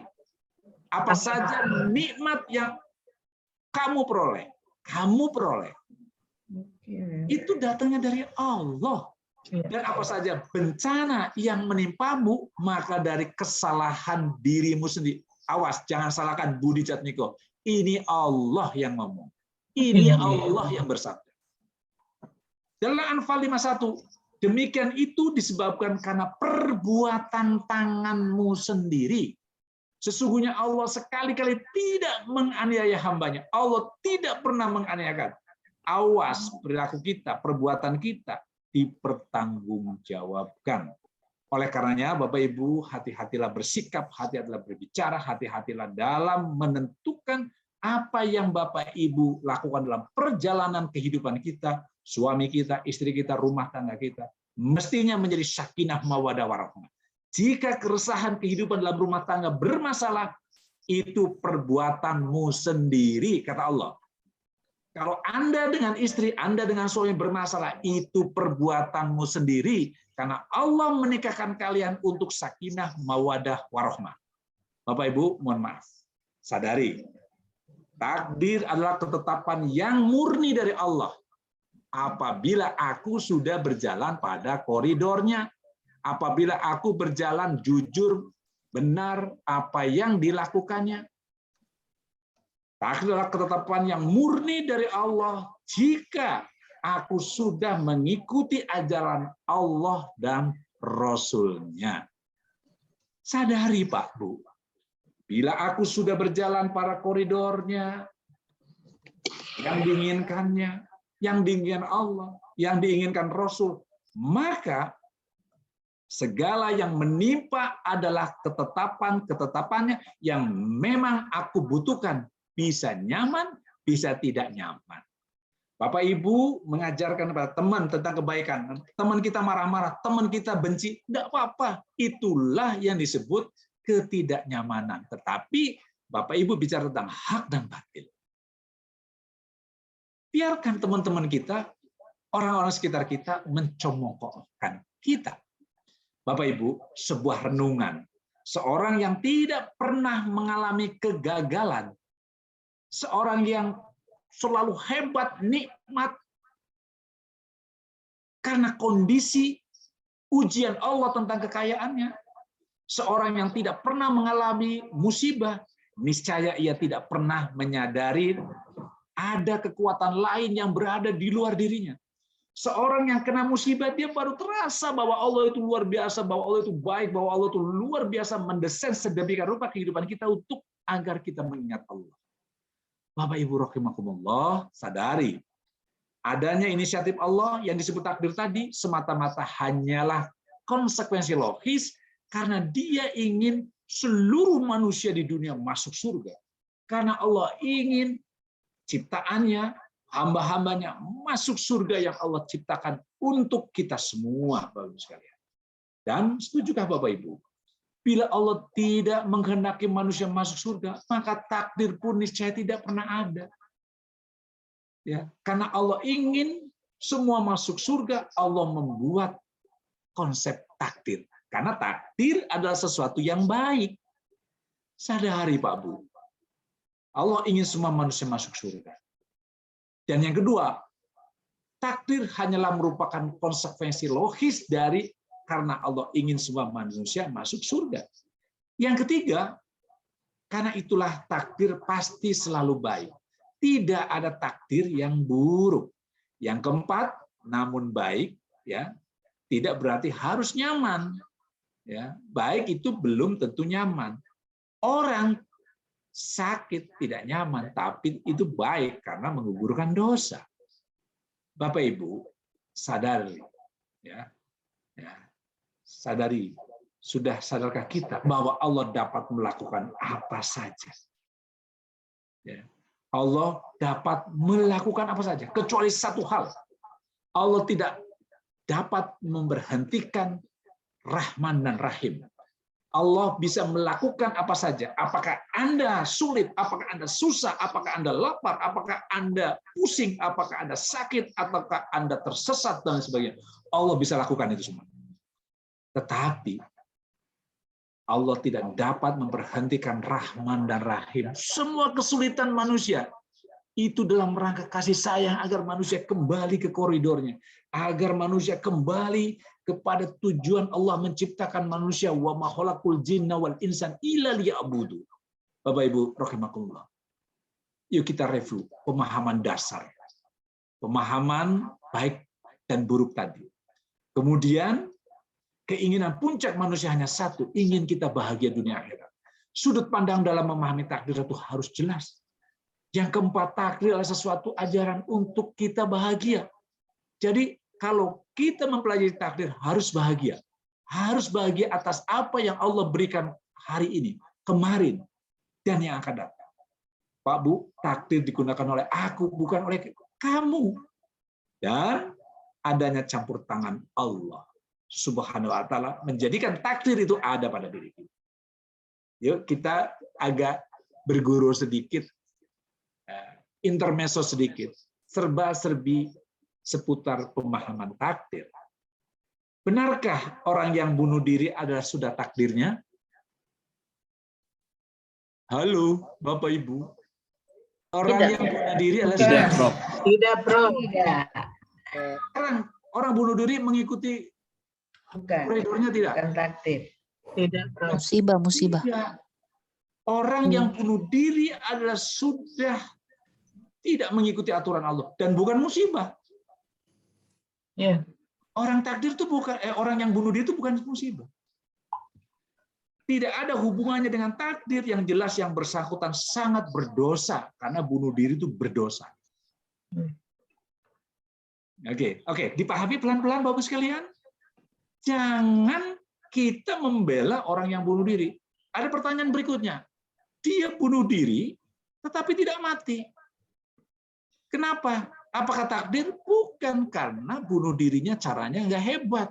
Apa saja nikmat yang kamu peroleh, itu datangnya dari Allah. Dan apa saja bencana yang menimpamu, maka dari kesalahan dirimu sendiri. Awas, jangan salahkan Budi Jatmiko. Ini Allah yang ngomong. Ini Allah yang bersabda. Dalam Anfal 51, demikian itu disebabkan karena perbuatan tanganmu sendiri. Sesungguhnya Allah sekali-kali tidak menganiaya hambanya. Allah tidak pernah menganiayakan. Awas perilaku kita, perbuatan kita dipertanggungjawabkan. Oleh karenanya, Bapak Ibu, hati-hatilah bersikap, hati-hatilah berbicara, hati-hatilah dalam menentukan apa yang Bapak Ibu lakukan dalam perjalanan kehidupan kita, suami kita, istri kita, rumah tangga kita, mestinya menjadi sakinah mawaddah warahmah. Jika keresahan kehidupan dalam rumah tangga bermasalah, itu perbuatanmu sendiri, kata Allah. Kalau Anda dengan istri, Anda dengan suami bermasalah, itu perbuatanmu sendiri. Karena Allah menikahkan kalian untuk sakinah mawaddah warahmah. Bapak Ibu, mohon maaf. Sadari, takdir adalah ketetapan yang murni dari Allah. Apabila aku sudah berjalan pada koridornya, apabila aku berjalan jujur, benar apa yang dilakukannya. Takdir adalah ketetapan yang murni dari Allah jika aku sudah mengikuti ajaran Allah dan Rasul-Nya. Sadari Pak Bu, bila aku sudah berjalan pada koridornya, yang diinginkannya, yang diinginkan Allah, yang diinginkan Rasul, maka segala yang menimpa adalah ketetapannya yang memang aku butuhkan. Bisa nyaman, bisa tidak nyaman. Bapak Ibu mengajarkan kepada teman tentang kebaikan. Teman kita marah-marah, teman kita benci, tidak apa-apa. Itulah yang disebut ketidaknyamanan. Tetapi Bapak Ibu bicara tentang hak dan batil. Biarkan teman-teman kita, orang-orang sekitar kita mencomokkan kita. Bapak Ibu, sebuah renungan. Seorang yang tidak pernah mengalami kegagalan, seorang yang selalu hebat, nikmat, karena kondisi ujian Allah tentang kekayaannya. Seorang yang tidak pernah mengalami musibah, niscaya ia tidak pernah menyadari ada kekuatan lain yang berada di luar dirinya. Seorang yang kena musibah, dia baru terasa bahwa Allah itu luar biasa, bahwa Allah itu baik, bahwa Allah itu luar biasa mendesain sedemikian rupa kehidupan kita untuk agar kita mengingat Allah. Bapak Ibu rahimakumullah, sadari adanya inisiatif Allah yang disebut takdir tadi semata-mata hanyalah konsekuensi logis karena Dia ingin seluruh manusia di dunia masuk surga. Karena Allah ingin ciptaannya, hamba-hambanya masuk surga yang Allah ciptakan untuk kita semua, Bapak Ibu sekalian. Dan setujukah Bapak Ibu? Bila Allah tidak menghendaki manusia masuk surga, maka takdir pun niscaya tidak pernah ada. Ya, karena Allah ingin semua masuk surga, Allah membuat konsep takdir. Karena takdir adalah sesuatu yang baik. Sadari Pak Bu, Allah ingin semua manusia masuk surga. Dan yang kedua, takdir hanyalah merupakan konsekuensi logis dari karena Allah ingin semua manusia masuk surga. Yang ketiga, karena itulah takdir pasti selalu baik. Tidak ada takdir yang buruk. Yang keempat, namun baik, ya, tidak berarti harus nyaman. Ya, baik itu belum tentu nyaman. Orang sakit, tidak nyaman, tapi itu baik karena menggugurkan dosa. Bapak Ibu, sadari, ya, sadari, sudah sadarkah kita bahwa Allah dapat melakukan apa saja? Ya. Allah dapat melakukan apa saja, kecuali satu hal. Allah tidak dapat memberhentikan Rahman dan Rahim. Allah bisa melakukan apa saja. Apakah Anda sulit, apakah Anda susah, apakah Anda lapar, apakah Anda pusing, apakah Anda sakit, ataukah Anda tersesat, dan sebagainya. Allah bisa lakukan itu semua. Tetapi Allah tidak dapat memberhentikan Rahman dan Rahim. Semua kesulitan manusia itu dalam rangka kasih sayang agar manusia kembali ke koridornya, agar manusia kembali kepada tujuan Allah menciptakan manusia, wa ma khalaqul jinna wal insan illa liya'budu. Bapak Ibu rahimakumullah. Yuk kita review pemahaman dasar. Pemahaman baik dan buruk tadi. Kemudian keinginan puncak manusia hanya satu, ingin kita bahagia dunia akhirat. Sudut pandang dalam memahami takdir itu harus jelas. Yang keempat, takdir adalah sesuatu ajaran untuk kita bahagia. Jadi kalau kita mempelajari takdir harus bahagia. Harus bahagia atas apa yang Allah berikan hari ini, kemarin, dan yang akan datang. Pak Bu, takdir digunakan oleh aku, bukan oleh kamu. Dan adanya campur tangan Allah Subhanahu wa Ta'ala menjadikan takdir itu ada pada diri kita. Yuk kita agak berguru sedikit, intermezzo sedikit, serba-serbi seputar pemahaman takdir. Benarkah orang yang bunuh diri adalah sudah takdirnya? Halo, Bapak Ibu. Orang Tidak. yang bunuh diri adalah Tidak, sudah. Tidak, Bro. Tidak. Orang bunuh diri mengikuti Bukan. koridornya tidak? Bukan takdir. Tidak, Bro. Musibah. Tidak. Orang yang bunuh diri adalah sudah tidak mengikuti aturan Allah dan bukan musibah. Ya. Orang takdir itu bukan orang yang bunuh diri itu bukan musibah. Tidak ada hubungannya dengan takdir, yang jelas yang bersangkutan sangat berdosa karena bunuh diri itu berdosa. Oke, dipahami pelan-pelan Bapak sekalian. Jangan kita membela orang yang bunuh diri. Ada pertanyaan berikutnya. Dia bunuh diri tetapi tidak mati. Kenapa? Apakah takdir? Bukan, karena bunuh dirinya caranya nggak hebat.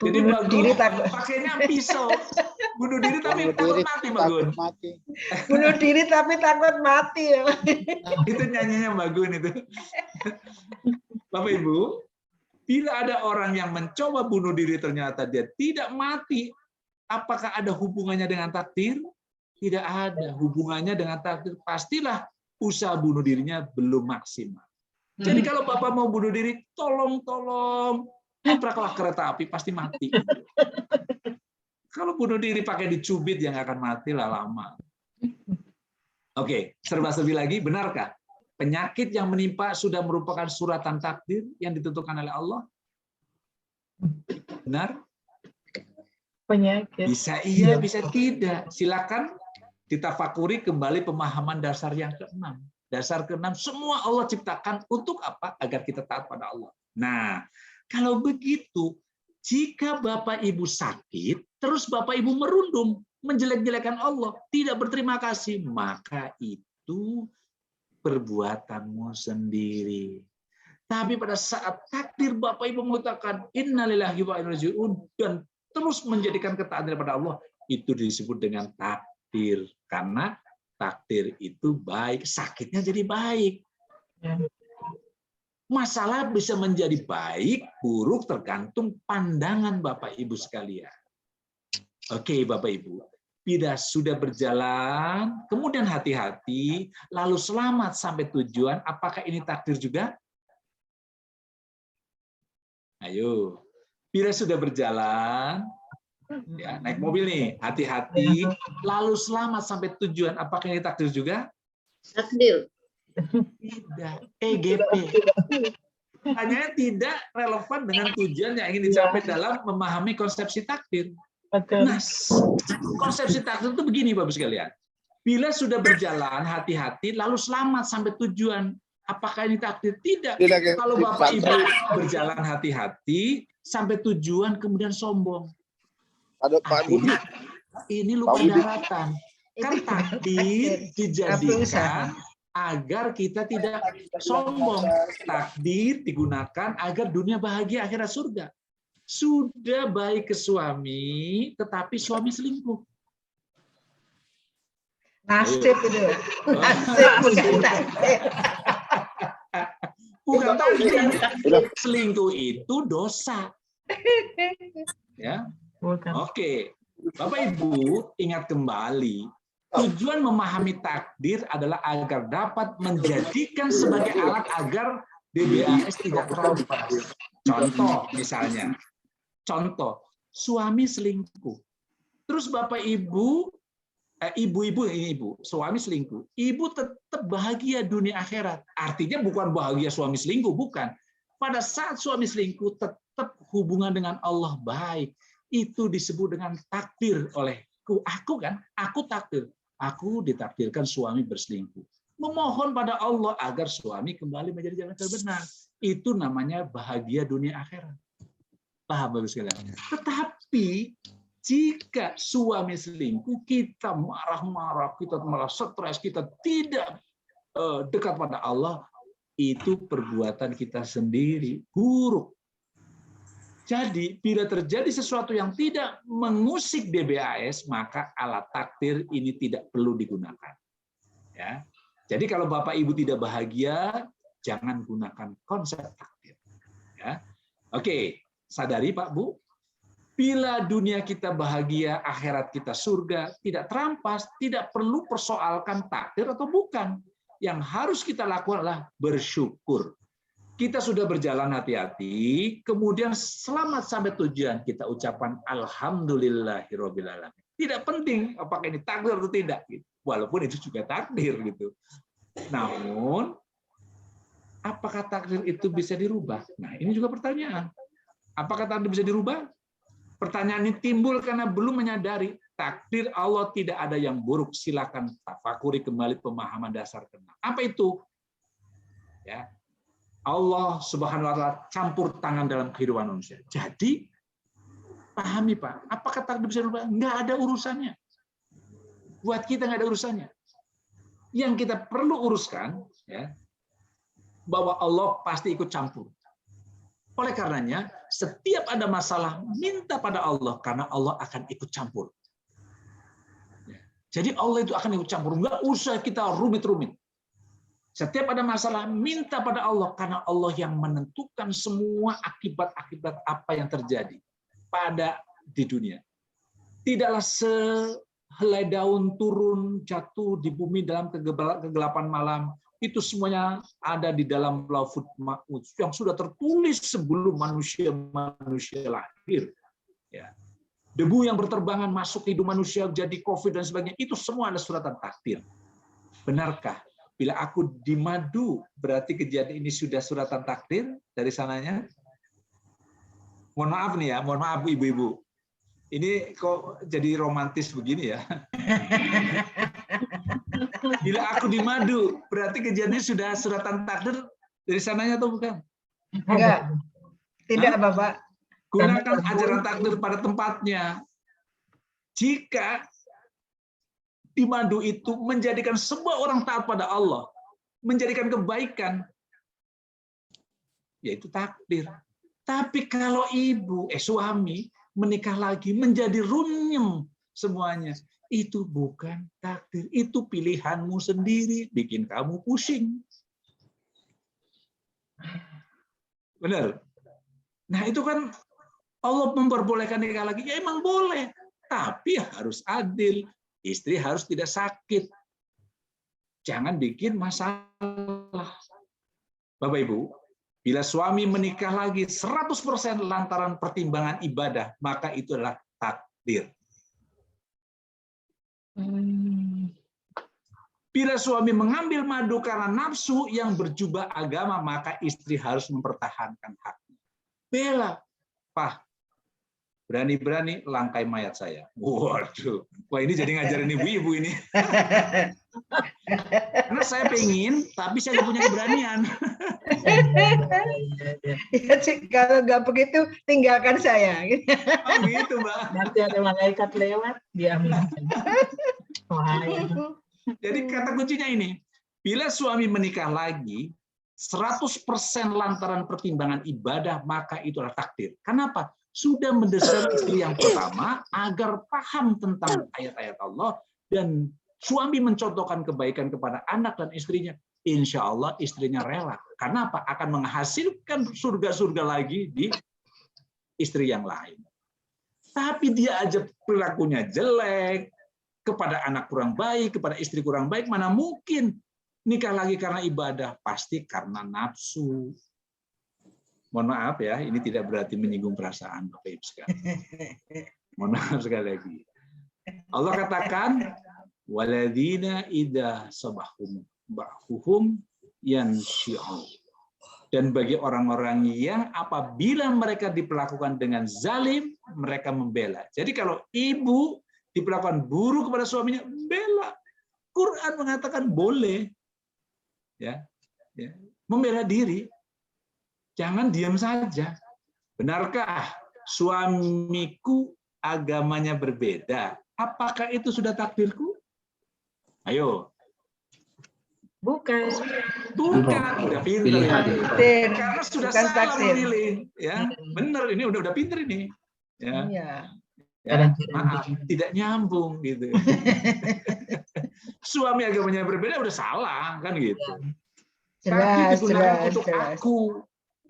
Jadi Bunuh diri Bagun pakainya pisau. Bunuh diri tapi takut mati, Bagun. Bunuh diri tapi takut mati. Ya. Itu nyanyinya Bagun itu. Bapak Ibu, bila ada orang yang mencoba bunuh diri ternyata dia tidak mati, apakah ada hubungannya dengan takdir? Tidak ada hubungannya dengan takdir. Pastilah usaha bunuh dirinya belum maksimal. Jadi kalau Bapak mau bunuh diri, tolong tabraklah kereta api, pasti mati. Kalau bunuh diri pakai dicubit, yang akan mati lah lama. Oke, serba-serbi lagi, benarkah penyakit yang menimpa sudah merupakan suratan takdir yang ditentukan oleh Allah? Benar? Penyakit. Bisa iya, bisa tidak. Silakan ditafakuri kembali pemahaman dasar yang keenam. Dasar keenam, semua Allah ciptakan untuk apa? Agar kita taat pada Allah. Nah, kalau begitu, jika Bapak Ibu sakit, terus Bapak Ibu merundung, menjelek-jelekan Allah, tidak berterima kasih, maka itu perbuatanmu sendiri. Tapi pada saat takdir Bapak Ibu mengatakan innalillahi wa inna ilaihi raji'un dan terus menjadikan ketaatan kepada Allah, itu disebut dengan takdir. Karena takdir itu baik, sakitnya jadi baik. Masalah bisa menjadi baik, buruk tergantung pandangan Bapak Ibu sekalian. Oke, Bapak Ibu. Bila sudah berjalan, kemudian hati-hati, lalu selamat sampai tujuan, apakah ini takdir juga? Ayo. Bila sudah berjalan, ya, naik mobil nih, hati-hati, lalu selamat sampai tujuan, apakah ini takdir juga? Takdir. Tidak, EGP. Hanya tidak relevan dengan tujuan yang ingin dicapai dalam memahami konsepsi takdir. Betul. Nah, konsepsi takdir itu begini Bapak sekalian. Bila sudah berjalan hati-hati lalu selamat sampai tujuan, apakah ini takdir? Tidak. Kalau Bapak Ibu berjalan hati-hati sampai tujuan kemudian sombong. Artinya ini lupa daratan. Kan takdir dijadikan agar kita tidak sombong. Takdir digunakan agar dunia bahagia akhirat surga. Sudah baik ke suami, tetapi suami selingkuh. Nasib itu. Nasib bukan takdir. Bukan takdir. Selingkuh itu dosa. Ya. Bukan. Oke. Bapak Ibu ingat kembali, tujuan memahami takdir adalah agar dapat menjadikan sebagai alat agar DBAS tidak terampas. Contoh misalnya, suami selingkuh. Terus Bapak Ibu, ibu, suami selingkuh. Ibu tetap bahagia dunia akhirat. Artinya bukan bahagia suami selingkuh, bukan. Pada saat suami selingkuh tetap hubungan dengan Allah baik. Itu disebut dengan takdir olehku. Aku takdir. Aku ditakdirkan suami berselingkuh. Memohon pada Allah agar suami kembali menjadi jalan terbenar. Itu namanya bahagia dunia akhirat. Paham Bapak sekalian? Tetapi jika suami selingkuh, kita marah-marah, kita malah stres, kita tidak dekat pada Allah, itu perbuatan kita sendiri, buruk. Jadi, bila terjadi sesuatu yang tidak mengusik DBAS, maka alat takdir ini tidak perlu digunakan. Ya. Jadi, kalau Bapak Ibu tidak bahagia, jangan gunakan konsep takdir. Ya. Oke, sadari Pak Bu, bila dunia kita bahagia, akhirat kita surga, tidak terampas, tidak perlu persoalkan takdir atau bukan. Yang harus kita lakukan adalah bersyukur. Kita sudah berjalan hati-hati, kemudian selamat sampai tujuan, kita ucapan alhamdulillahirabbil alamin. Tidak penting apakah ini takdir atau tidak, walaupun itu juga takdir gitu. Namun, apakah takdir itu bisa dirubah? Nah, ini juga pertanyaan. Apakah takdir bisa dirubah? Pertanyaan ini timbul karena belum menyadari takdir Allah tidak ada yang buruk. Silakan tafakuri kembali pemahaman dasar kenal. Apa itu? Ya. Allah Subhanahu wa taala campur tangan dalam kehidupan manusia. Jadi pahami Pak, apakah takdir bisa dirubah? Nggak ada urusannya. Buat kita nggak ada urusannya. Yang kita perlu uruskan, ya, bahwa Allah pasti ikut campur. Oleh karenanya, setiap ada masalah, minta pada Allah, karena Allah akan ikut campur. Jadi Allah itu akan ikut campur. Nggak usah kita rumit-rumit. Setiap ada masalah, minta pada Allah, karena Allah yang menentukan semua akibat-akibat apa yang terjadi di dunia. Tidaklah sehelai daun turun, jatuh di bumi dalam kegelapan malam, itu semuanya ada di dalam Lauhul Mahfuz yang sudah tertulis sebelum manusia lahir. Ya. Debu yang berterbangan masuk ke hidup manusia jadi COVID dan sebagainya, itu semua ada suratan takdir. Benarkah? Bila aku di madu, berarti kejadian ini sudah suratan takdir dari sananya? Mohon maaf nih ya, mohon maaf ibu-ibu. Ini kok jadi romantis begini ya? Bila aku di madu, berarti kejadiannya sudah suratan takdir dari sananya atau bukan? Enggak. Tidak, Bapak. Gunakan ajaran takdir pada tempatnya. Jika di madu itu menjadikan semua orang taat pada Allah, menjadikan kebaikan, yaitu takdir. Tapi kalau suami menikah lagi menjadi runyem semuanya, itu bukan takdir, itu pilihanmu sendiri, bikin kamu pusing. Benar? Nah itu kan Allah memperbolehkan nikah lagi, ya emang boleh, tapi harus adil. Istri harus tidak sakit. Jangan bikin masalah. Bapak Ibu, bila suami menikah lagi 100% lantaran pertimbangan ibadah, maka itu adalah takdir. Bila suami mengambil madu karena nafsu yang berjubah agama, maka istri harus mempertahankan haknya. Bela, Pak, berani-berani langkai mayat saya. Waduh, wah ini jadi ngajarin ibu-ibu ini. Karena saya pengen, tapi saya nggak punya keberanian. Ya, Cik, kalau nggak begitu tinggalkan saya. Oh gitu, Mbak. Nanti ada malaikat lewat, diaminkan. Wahai. Jadi kata kuncinya ini, bila suami menikah lagi, 100% lantaran pertimbangan ibadah, maka itu adalah takdir. Kenapa? Sudah mendesak istri yang pertama agar paham tentang ayat-ayat Allah, dan suami mencontohkan kebaikan kepada anak dan istrinya. Insya Allah istrinya rela. Karena apa? Akan menghasilkan surga-surga lagi di istri yang lain. Tapi dia aja perilakunya jelek, kepada anak kurang baik, kepada istri kurang baik, mana mungkin nikah lagi karena ibadah? Pasti karena nafsu. Mohon maaf ya, ini tidak berarti menyinggung perasaan Bapak Ibu sekalian. Mohon maaf sekali lagi. Allah katakan, waladina idza sabahum ba'huhum yanshi'u. Dan bagi orang-orang yang apabila mereka diperlakukan dengan zalim, mereka membela. Jadi kalau ibu diperlakukan buruk kepada suaminya, bela. Quran mengatakan boleh, ya, membela diri. Jangan diam saja. Benarkah suamiku agamanya berbeda? Apakah itu sudah takdirku? Ayo. Bukan. Bukan, udah pinter ya. Karena sudah Bukan salah takdir. memilih, ya. Benar, ini udah pinter ini. Ya. Iya. Ya, maaf, tidak nyambung gitu. Suami agamanya berbeda udah salah kan gitu. Tapi Jelas, digunakan jelas, untuk jelas. aku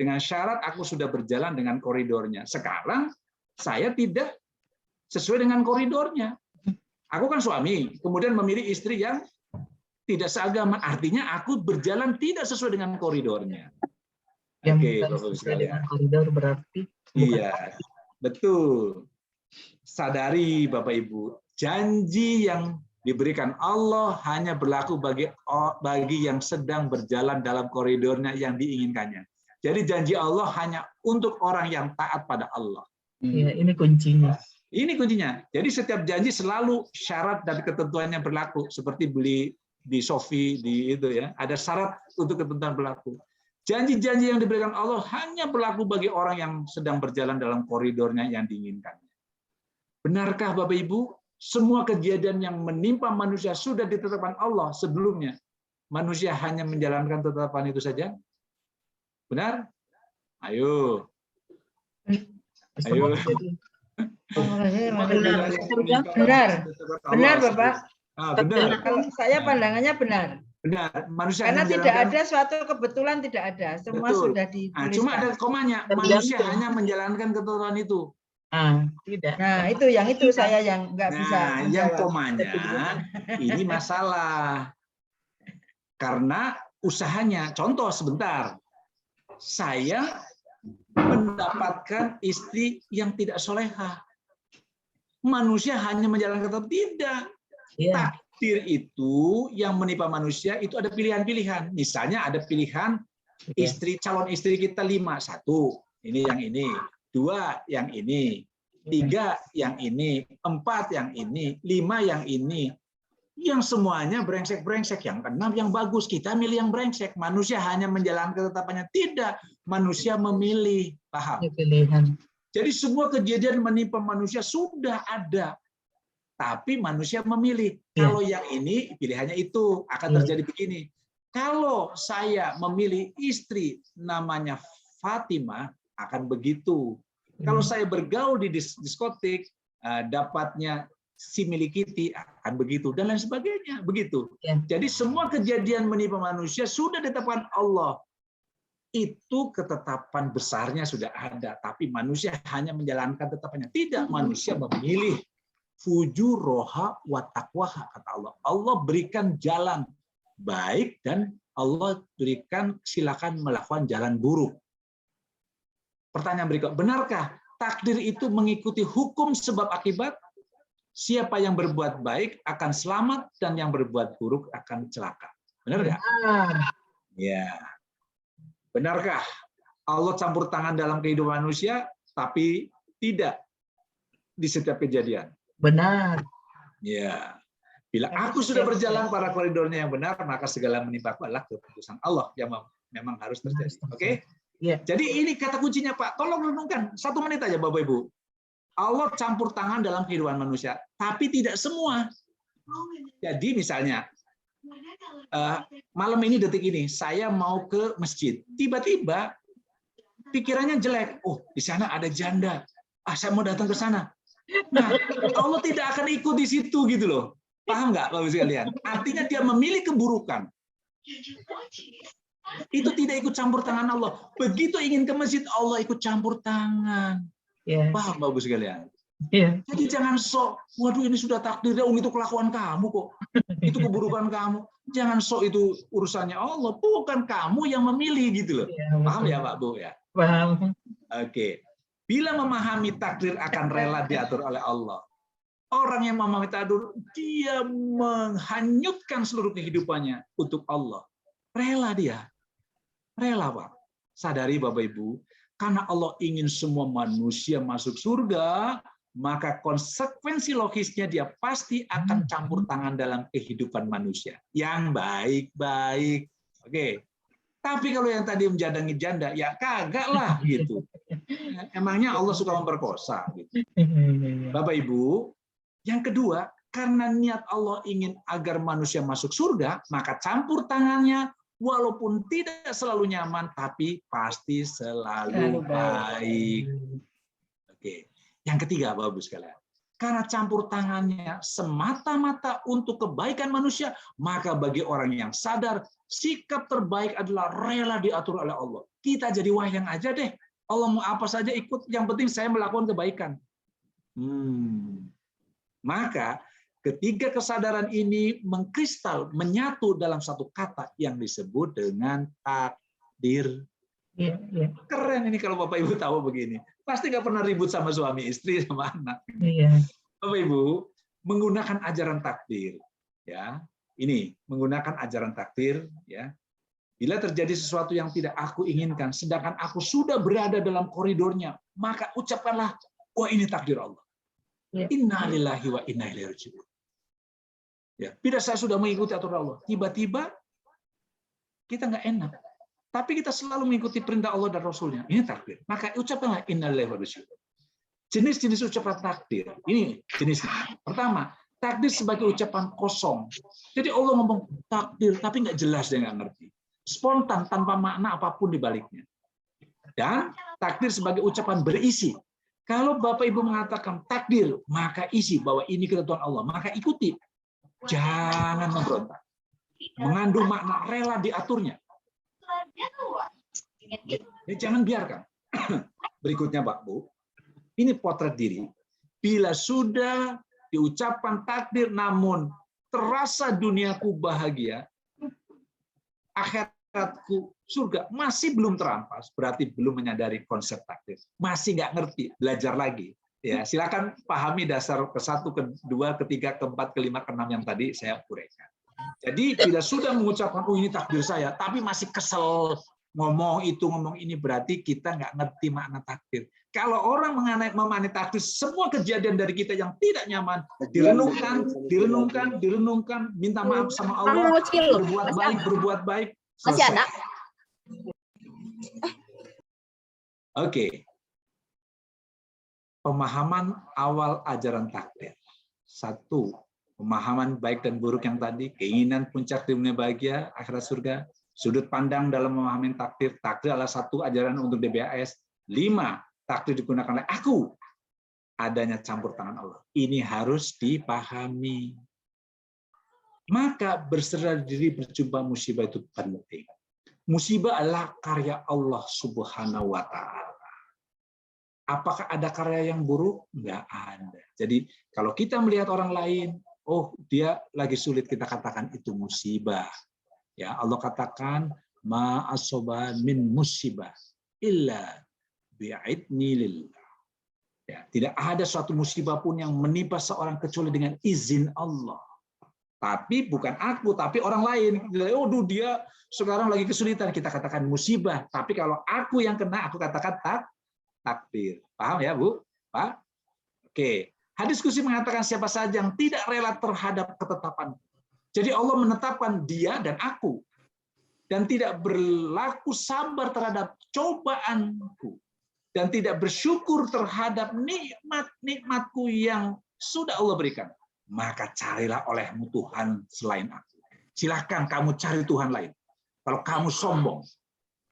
dengan syarat aku sudah berjalan dengan koridornya. Sekarang saya tidak sesuai dengan koridornya. Aku kan suami, kemudian memilih istri yang tidak seagama. Artinya aku berjalan tidak sesuai dengan koridornya. Yang Oke, bukan Bapak sesuai sekalian. dengan koridor berarti bukan. Iya, betul. Sadari Bapak Ibu, janji yang diberikan Allah hanya berlaku bagi yang sedang berjalan dalam koridornya yang diinginkannya. Jadi janji Allah hanya untuk orang yang taat pada Allah. Ya, ini kuncinya. Ini kuncinya. Jadi setiap janji selalu syarat dan ketentuannya berlaku. Seperti beli di Shopee, di itu ya, ada syarat untuk ketentuan berlaku. Janji-janji yang diberikan Allah hanya berlaku bagi orang yang sedang berjalan dalam koridornya yang diinginkannya. Benarkah Bapak Ibu, semua kejadian yang menimpa manusia sudah ditetapkan Allah sebelumnya? Manusia hanya menjalankan ketetapan itu saja? Benar? Ayo. Ayo. Benar Bapak. Benar. Kalau saya pandangannya benar. Benar. Manusia Karena hanya tidak menjalankan. ada suatu kebetulan, tidak ada. Semua Betul. sudah Nah, dituliskan. cuma ada komanya. Manusia hanya menjalankan ketentuan itu. Tidak. Nah, itu saya yang nggak bisa Nah, yang menjawab. komanya ini masalah. Karena usahanya, contoh sebentar. Saya mendapatkan istri yang tidak solehah. Manusia hanya menjalankan ketentuan, tidak. Ya. Takdir itu yang menimpa manusia itu ada pilihan-pilihan. Misalnya ada pilihan istri, calon istri kita 5, 1, ini yang ini, 2 yang ini, 3 yang ini, 4 yang ini, 5 yang ini. Yang semuanya brengsek-brengsek, yang 6 yang bagus, kita milih yang brengsek. Manusia hanya menjalankan ketetapannya, tidak. Manusia memilih, paham? Pilihan. Jadi semua kejadian menimpa manusia sudah ada. Tapi manusia memilih. Kalau yang ini, pilihannya itu. Akan terjadi begini. Kalau saya memilih istri namanya Fatimah, akan begitu. Kalau saya bergaul di diskotik, dapatnya si milikiti, akan begitu. Dan lain sebagainya. Begitu. Jadi semua kejadian menimpa manusia sudah ditetapkan Allah. Itu ketetapan besarnya sudah ada, tapi manusia hanya menjalankan ketetapannya. Tidak, manusia memilih. Fujuroha wa taqwaha, kata Allah. Allah berikan jalan baik dan Allah berikan silakan melakukan jalan buruk. Pertanyaan berikut, benarkah takdir itu mengikuti hukum sebab akibat? Siapa yang berbuat baik akan selamat dan yang berbuat buruk akan celaka. Benar nggak? Ya. Benarkah Allah campur tangan dalam kehidupan manusia? Tapi tidak. di setiap kejadian. Benar. Ya. Bila aku sudah berjalan pada koridornya yang benar, maka segala menimpaku adalah keputusan Allah yang memang harus terjadi. Oke? Ya. Jadi ini kata kuncinya, Pak. Tolong renungkan 1 menit aja, Bapak Ibu. Allah campur tangan dalam kehidupan manusia, tapi tidak semua. Jadi misalnya, malam ini, detik ini, saya mau ke masjid. Tiba-tiba pikirannya jelek. Oh, di sana ada janda. Saya mau datang ke sana. Nah, Allah tidak akan ikut di situ gitu loh. Paham nggak, Bapak sekalian? Artinya dia memilih keburukan. Itu tidak ikut campur tangan Allah. Begitu ingin ke masjid, Allah ikut campur tangan. Ya. Paham, Bapak sekalian? Ya. Jadi jangan sok, waduh ini sudah takdirnya, itu kelakuan kamu kok. Itu keburukan kamu. Jangan sok itu urusannya Allah. Bukan kamu yang memilih gitu loh. Ya, Paham ya, Pak Bu ya? Paham. Oke. Bila memahami takdir akan rela diatur oleh Allah. Orang yang memahami takdir, dia menghanyutkan seluruh kehidupannya untuk Allah. Rela dia. Rela, Pak. Sadari Bapak Ibu, karena Allah ingin semua manusia masuk surga, maka konsekuensi logisnya dia pasti akan campur tangan dalam kehidupan manusia. Yang baik-baik. Oke. Tapi kalau yang tadi menjadangi janda, ya kagak lah gitu. Emangnya Allah suka memperkosa gitu. Bapak Ibu, yang kedua, karena niat Allah ingin agar manusia masuk surga, maka campur tangannya walaupun tidak selalu nyaman, tapi pasti selalu baik. Oke. Yang ketiga, Bapak Ibu sekalian, karena campur tangannya semata-mata untuk kebaikan manusia, maka bagi orang yang sadar, sikap terbaik adalah rela diatur oleh Allah. Kita jadi wayang aja deh. Allah mau apa saja ikut, yang penting saya melakukan kebaikan. Maka ketiga kesadaran ini mengkristal, menyatu dalam satu kata yang disebut dengan takdir. Ya, ya. Keren ini kalau Bapak Ibu tahu begini. Pasti nggak pernah ribut sama suami, istri, sama anak. Ya. Bapak Ibu, menggunakan ajaran takdir. Ya, ini menggunakan ajaran takdir. Ya, bila terjadi sesuatu yang tidak aku inginkan, sedangkan aku sudah berada dalam koridornya, maka ucapkanlah, wah ini takdir Allah. Ya. Inna lillahi wa inna ilaihi raji'un. Ya, bila saya sudah mengikuti aturan Allah, tiba-tiba kita nggak enak. Tapi kita selalu mengikuti perintah Allah dan Rasulnya. Ini takdir. Maka ucapkanlah inna lillahi wa inna ilaihi raji'un. Jenis-jenis ucapan takdir. Ini jenisnya. Pertama, takdir sebagai ucapan kosong. Jadi Allah ngomong takdir, tapi nggak jelas, dia nggak ngerti. Spontan, tanpa makna apapun di baliknya. Dan takdir sebagai ucapan berisi. Kalau Bapak Ibu mengatakan takdir, maka isi bahwa ini ketentuan Allah. Maka ikuti. Jangan memberontak. Mengandung makna rela diaturnya. Ya, jangan biarkan. Berikutnya, Pak Bu. Ini potret diri. Bila sudah diucapkan takdir, namun terasa duniaku bahagia, akhiratku surga, masih belum terampas, berarti belum menyadari konsep takdir. Masih nggak ngerti, belajar lagi. Ya, silakan pahami dasar ke-1, ke-2, ke-3, ke-4, ke-5, ke-6 yang tadi saya uraikan. Jadi bila sudah mengucapkan, oh ini takdir saya, tapi masih kesel, ngomong itu, ngomong ini, berarti kita nggak ngerti makna takdir. Kalau orang memahami takdir, semua kejadian dari kita yang tidak nyaman, direnungkan, minta maaf sama Allah, berbuat baik, Masih ada? Oke. Pemahaman awal ajaran takdir. 1, pemahaman baik dan buruk yang tadi, keinginan puncak dunia bahagia, akhirat surga, sudut pandang dalam memahami takdir. Takdir adalah satu ajaran untuk DBAS. 5, takdir digunakan oleh aku. Adanya campur tangan Allah. Ini harus dipahami. Maka berserah diri berjumpa musibah itu penting. Musibah adalah karya Allah Subhanahu wa Ta'ala. Apakah ada karya yang buruk? Enggak ada. Jadi kalau kita melihat orang lain, oh dia lagi sulit, kita katakan itu musibah. Ya, Allah katakan ma asoba min musibah illa bi'idnilillah. Ya, tidak ada suatu musibah pun yang menimpa seorang kecuali dengan izin Allah. Tapi bukan aku, tapi orang lain. Oh, dia sekarang lagi kesulitan, kita katakan musibah. Tapi kalau aku yang kena, aku katakan takdir. Paham ya, Bu? Pak? Oke. Hadis qudsi mengatakan siapa saja yang tidak rela terhadap ketetapan. Jadi Allah menetapkan dia dan aku. Dan tidak berlaku sabar terhadap cobaanku. Dan tidak bersyukur terhadap nikmat-nikmatku yang sudah Allah berikan. Maka carilah olehmu Tuhan selain aku. Silahkan kamu cari Tuhan lain. Kalau kamu sombong,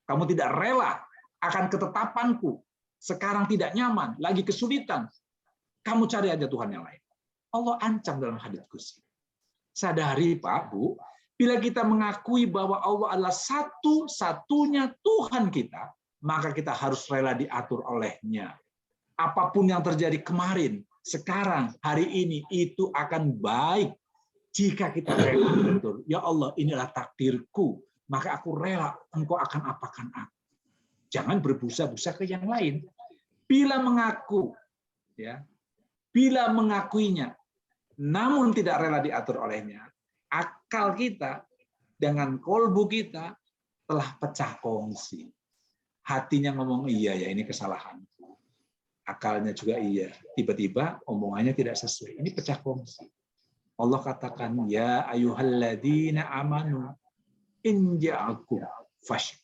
kamu tidak rela akan ketetapanku, sekarang tidak nyaman, lagi kesulitan, kamu cari aja Tuhan yang lain. Allah ancam dalam hadits qudsi. Sadari Pak, Bu, bila kita mengakui bahwa Allah adalah satu-satunya Tuhan kita, maka kita harus rela diatur olehnya. Apapun yang terjadi kemarin, sekarang, hari ini, itu akan baik jika kita rela betul. Ya Allah, inilah takdirku, maka aku rela Engkau akan apakan aku. Jangan berbusa-busa ke yang lain. Bila mengaku, ya, bila mengakuinya, namun tidak rela diatur olehnya, akal kita dengan kolbu kita telah pecah kongsi. Hatinya ngomong iya ya ini kesalahanku. Akalnya juga iya. Tiba-tiba omongannya tidak sesuai. Ini pecah kongsi. Allah katakan ya ayyuhalladzina amanu in ja'akum fasyiq.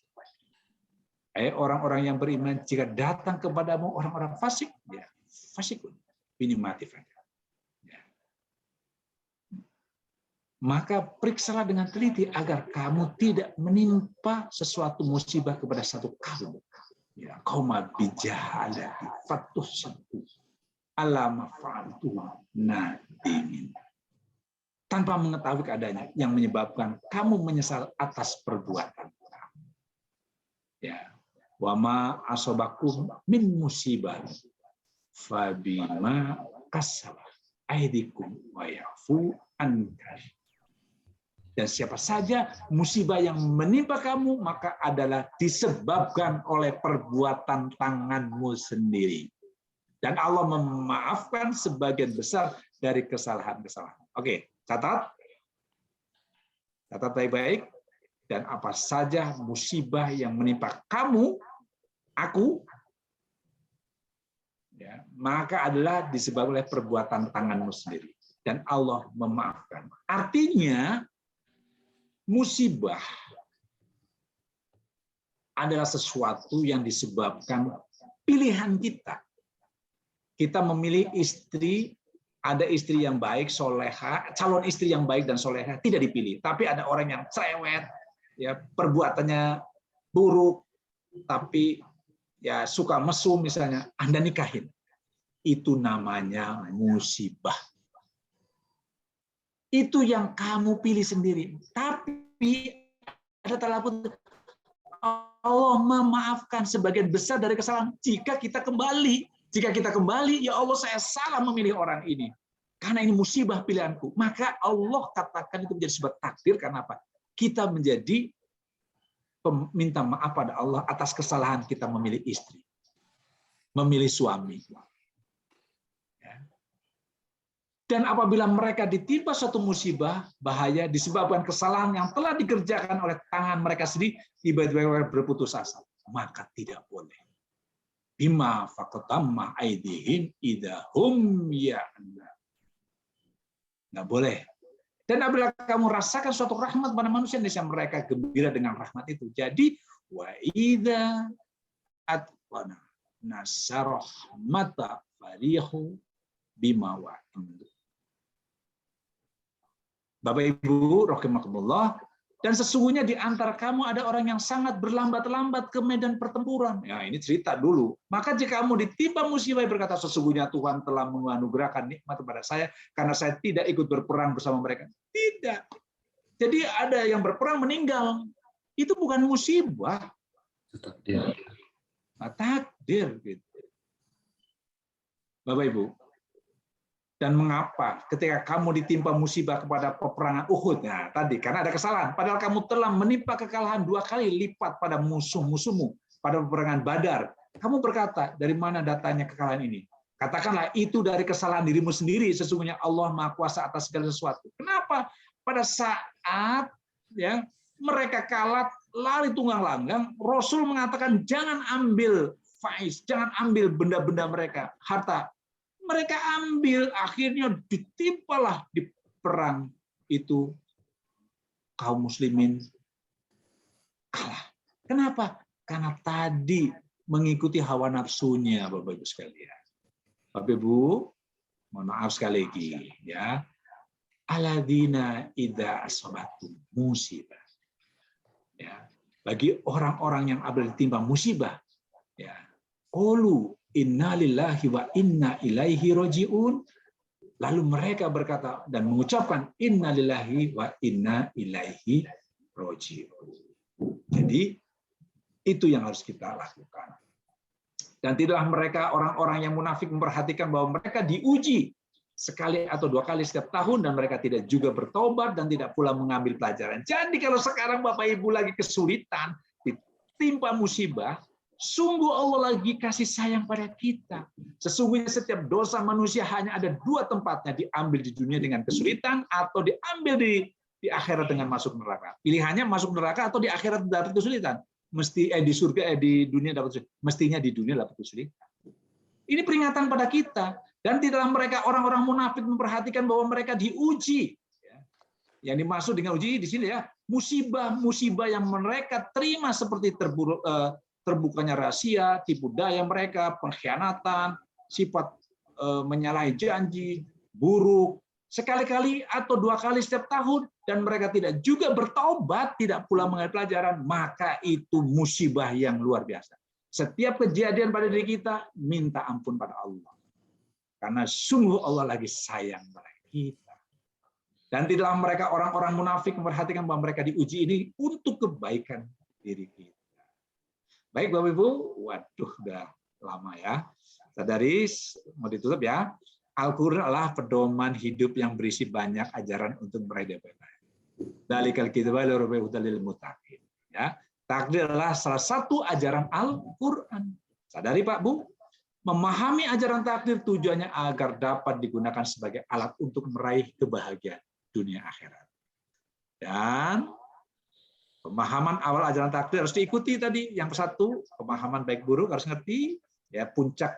Orang-orang yang beriman jika datang kepadamu orang-orang fasik, ya fasikun, minimatif aja. Ya. Maka periksalah dengan teliti agar kamu tidak menimpa sesuatu musibah kepada satu kaum. Ya, kaum bijahala fatuh satu alama fa'altu nadimin. Tanpa mengetahui keadaannya yang menyebabkan kamu menyesal atas perbuatan. Ya. Wa ma asobakum min musibah fabima kasabat aydikum wa yafu an katsir. Dan siapa saja musibah yang menimpa kamu maka adalah disebabkan oleh perbuatan tanganmu sendiri. Dan Allah memaafkan sebagian besar dari kesalahan-kesalahan. Oke, catat. Catat baik-baik. Dan apa saja musibah yang menimpa kamu, aku, ya, maka adalah disebabkan oleh perbuatan tanganmu sendiri. Dan Allah memaafkan. Artinya, musibah adalah sesuatu yang disebabkan pilihan kita. Kita memilih istri, ada istri yang baik, soleha, calon istri yang baik dan soleha, tidak dipilih. Tapi ada orang yang cerewet, ya perbuatannya buruk tapi ya suka mesum misalnya, Anda nikahin. Itu namanya musibah. Itu yang kamu pilih sendiri. Tapi ada talabut Allah memaafkan sebagian besar dari kesalahan jika kita kembali. Jika kita kembali, ya Allah saya salah memilih orang ini. Karena ini musibah pilihanku. Maka Allah katakan itu menjadi sebuah takdir karena apa? Kita menjadi minta maaf pada Allah atas kesalahan kita memilih istri, memilih suami. Dan apabila mereka ditimpa suatu musibah, bahaya disebabkan kesalahan yang telah dikerjakan oleh tangan mereka sendiri, tiba-tiba berputus asa, maka tidak boleh. Bima faqatamma aidihim idahum ya'lam. Nggak boleh. Dan apabila kamu rasakan suatu rahmat pada manusia, mereka gembira dengan rahmat itu. Jadi, wa idza atqana nasarah mata farihu bima wa'indu. Bapak Ibu, rahimakumullah, dan sesungguhnya di antara kamu ada orang yang sangat berlambat-lambat ke medan pertempuran. Ya, ini cerita dulu. Maka jika kamu ditimpa musibah berkata sesungguhnya Tuhan telah menganugerahkan nikmat kepada saya karena saya tidak ikut berperang bersama mereka. Tidak. Jadi ada yang berperang meninggal. Itu bukan musibah. Takdir. Nah, takdir gitu. Bapak Ibu. Dan mengapa ketika kamu ditimpa musibah kepada peperangan Uhud, nah tadi karena ada kesalahan, padahal kamu telah menimpa kekalahan 2 kali lipat pada musuh-musuhmu pada peperangan Badar, kamu berkata dari mana datanya kekalahan ini? Katakanlah itu dari kesalahan dirimu sendiri. Sesungguhnya Allah Maha Kuasa atas segala sesuatu. Kenapa? Pada saat ya mereka kalah lari tunggang langgang, Rasul mengatakan jangan ambil faiz, jangan ambil benda-benda mereka, harta. mereka ambil, akhirnya ditimpalah di perang itu kaum muslimin kalah. Kenapa? Karena tadi mengikuti hawa nafsunya, Bapak Ibu sekalian. Bapak Ibu, mohon maaf sekali lagi ya. Alladzina idza asabatum musibah. Ya, bagi orang-orang yang apabila ditimpa musibah, ya, qalu innalillahi wa inna ilaihi rajiun. Lalu mereka berkata dan mengucapkan innalillahi wa inna ilaihi rajiun. Jadi itu yang harus kita lakukan. Dan tidaklah mereka orang-orang yang munafik memperhatikan bahwa mereka diuji sekali atau dua kali setiap tahun dan mereka tidak juga bertobat dan tidak pula mengambil pelajaran. Jadi kalau sekarang Bapak Ibu lagi kesulitan, ditimpa musibah, sungguh Allah lagi kasih sayang pada kita. Sesungguhnya setiap dosa manusia hanya ada dua tempatnya, diambil di dunia dengan kesulitan atau diambil di akhirat dengan masuk neraka. Pilihannya masuk neraka atau di akhirat dapat kesulitan. Mesti di surga di dunia dapat kesulitan. Mestinya di dunia dapat kesulitan. Ini peringatan pada kita. Dan tidaklah mereka orang-orang munafik memperhatikan bahwa mereka diuji. Yang dimaksud dengan uji di sini ya, musibah-musibah yang mereka terima seperti terbukanya rahasia, tipu daya mereka, pengkhianatan, sifat menyalahi janji, buruk, sekali-kali atau dua kali setiap tahun, dan mereka tidak juga bertobat, tidak pula mengambil pelajaran, maka itu musibah yang luar biasa. Setiap kejadian pada diri kita, minta ampun pada Allah. Karena sungguh Allah lagi sayang pada kita. Dan tidaklah mereka orang-orang munafik memperhatikan bahwa mereka diuji ini untuk kebaikan diri kita. Baik Bapak Ibu, waduh udah lama ya. Sadari mau ditutup ya. Al-Quran adalah pedoman hidup yang berisi banyak ajaran untuk meraih daya. Dalikal kitab lil muttaqin. Ya, takdir adalah salah satu ajaran Al-Quran. Sadari Pak Bu, memahami ajaran takdir tujuannya agar dapat digunakan sebagai alat untuk meraih kebahagiaan dunia akhirat. Dan pemahaman awal ajaran takdir harus diikuti tadi. Yang satu, pemahaman baik buruk harus ngerti. Ya, puncak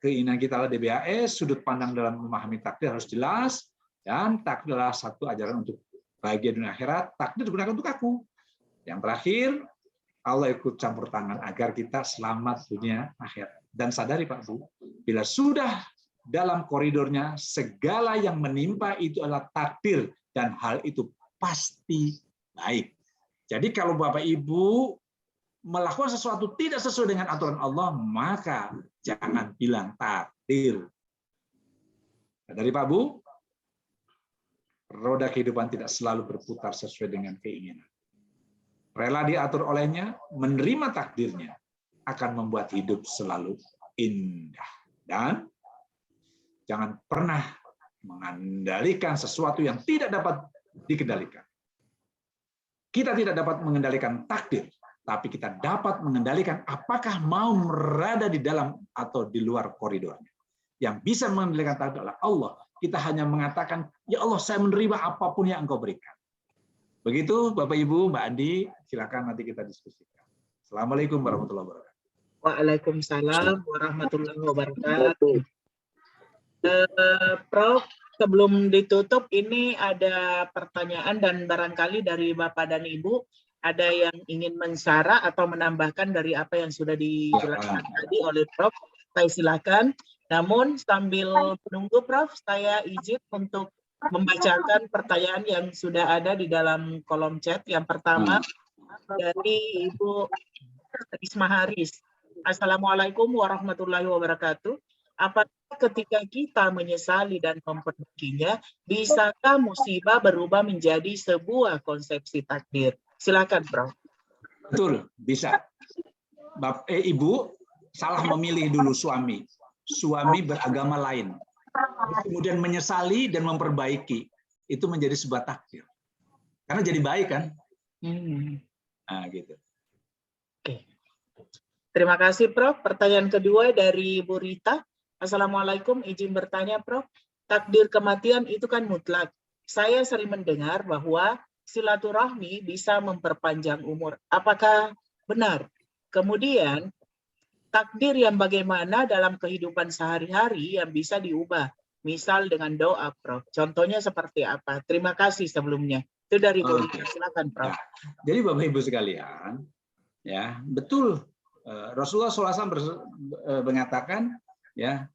keinginan kita adalah DBHS, sudut pandang dalam memahami takdir harus jelas. Dan takdir adalah satu ajaran untuk bahagia dunia akhirat. Takdir digunakan untuk aku. Yang terakhir, Allah ikut campur tangan agar kita selamat dunia akhirat. Dan sadari Pak Bu, bila sudah dalam koridornya, segala yang menimpa itu adalah takdir dan hal itu pasti baik. Jadi kalau Bapak Ibu melakukan sesuatu tidak sesuai dengan aturan Allah, maka jangan bilang takdir. Sadari Pak Bu, roda kehidupan tidak selalu berputar sesuai dengan keinginan. Rela diatur olehnya, menerima takdirnya, akan membuat hidup selalu indah. Dan jangan pernah mengendalikan sesuatu yang tidak dapat dikendalikan. Kita tidak dapat mengendalikan takdir, tapi kita dapat mengendalikan apakah mau berada di dalam atau di luar koridornya. Yang bisa mengendalikan takdir adalah Allah. Kita hanya mengatakan, ya Allah, saya menerima apapun yang Engkau berikan. Begitu Bapak Ibu, Mbak Andi, silakan nanti kita diskusikan. Assalamualaikum warahmatullahi wabarakatuh. Waalaikumsalam warahmatullahi wabarakatuh. Prof, sebelum ditutup ini ada pertanyaan dan barangkali dari Bapak dan Ibu ada yang ingin mensyarat atau menambahkan dari apa yang sudah dijelaskan tadi oleh Prof. Saya silakan. Namun sambil menunggu Prof, saya izin untuk membacakan pertanyaan yang sudah ada di dalam kolom chat. Yang pertama dari Ibu Risma Haris. Assalamualaikum warahmatullahi wabarakatuh. Apakah ketika kita menyesali dan memperbaikinya, bisakah musibah berubah menjadi sebuah konsepsi takdir? Silakan, Prof. Betul, bisa. Ibu salah memilih dulu suami. Suami beragama lain. Kemudian menyesali dan memperbaiki. Itu menjadi sebuah takdir. Karena jadi baik kan? Nah, gitu. Oke. Terima kasih, Prof. Pertanyaan kedua dari Bu Rita. Assalamualaikum, izin bertanya, Prof. Takdir kematian itu kan mutlak. Saya sering mendengar bahwa silaturahmi bisa memperpanjang umur. Apakah benar? Kemudian, takdir yang bagaimana dalam kehidupan sehari-hari yang bisa diubah. Misal dengan doa, Prof. Contohnya seperti apa? Terima kasih sebelumnya. Itu dari Bu Rika. Silakan, Prof. Ya. Jadi Bapak Ibu sekalian, ya betul Rasulullah SAW mengatakan, ya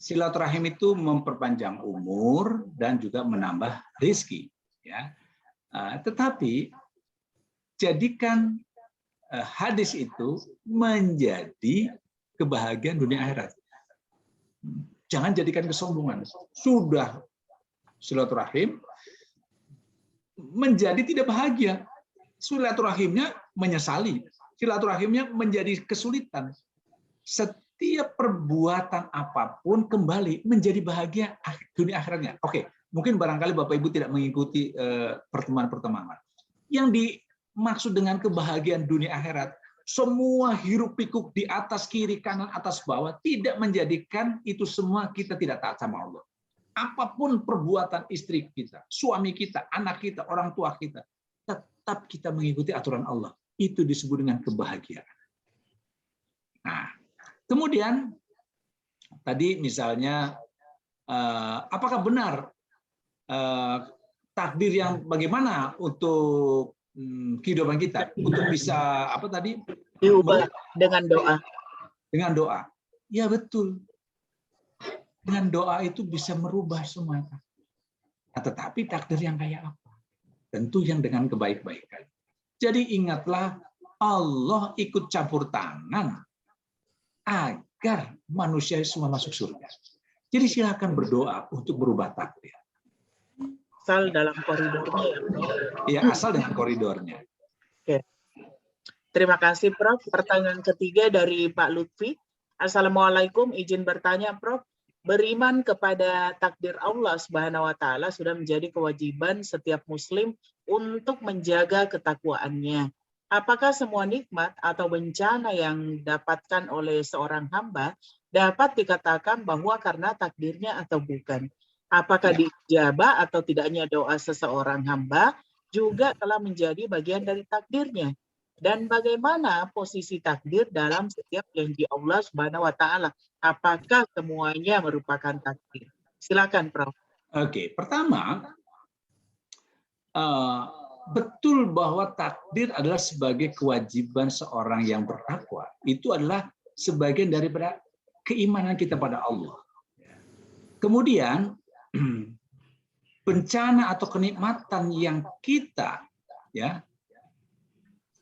silaturahim itu memperpanjang umur dan juga menambah rezeki. Ya, tetapi jadikan hadis itu menjadi kebahagiaan dunia akhirat. Jangan jadikan kesombongan. Sudah silaturahim menjadi tidak bahagia. Silaturahimnya menyesali. Silaturahimnya menjadi kesulitan. Setiap perbuatan apapun kembali menjadi bahagia dunia akhiratnya. Oke, mungkin barangkali Bapak Ibu tidak mengikuti pertemuan-pertemuan. Yang dimaksud dengan kebahagiaan dunia akhirat, semua hiruk pikuk di atas kiri kanan atas bawah tidak menjadikan itu semua kita tidak taat sama Allah. Apapun perbuatan istri kita, suami kita, anak kita, orang tua kita, tetap kita mengikuti aturan Allah. Itu disebut dengan kebahagiaan. Nah, kemudian tadi misalnya apakah benar takdir yang bagaimana untuk kehidupan kita untuk bisa apa tadi Diubah dengan doa. Dengan doa. Ya betul. Dengan doa itu bisa merubah semua. Nah, tetapi takdir yang kayak apa? Tentu yang dengan kebaik-baikan. Jadi ingatlah Allah ikut campur tangan agar manusia semua masuk surga. Jadi silakan berdoa untuk berubah takdir. Asal dalam koridornya ya, Prof. Ya, asal dengan koridornya. Oke. Terima kasih, Prof. Pertanyaan ketiga dari Pak Lutfi. Assalamualaikum, izin bertanya, Prof. Beriman kepada takdir Allah Subhanahu wa taala sudah menjadi kewajiban setiap muslim untuk menjaga ketakwaannya. Apakah semua nikmat atau bencana yang didapatkan oleh seorang hamba dapat dikatakan bahwa karena takdirnya atau bukan? Apakah diijabah atau tidaknya doa seseorang hamba juga telah menjadi bagian dari takdirnya? Dan bagaimana posisi takdir dalam setiap janji Allah Subhanahu wa taala? Apakah semuanya merupakan takdir? Silakan, Prof. Oke, pertama betul bahwa takdir adalah sebagai kewajiban seorang yang bertakwa. Itu adalah sebagian daripada keimanan kita pada Allah. Kemudian bencana atau kenikmatan yang kita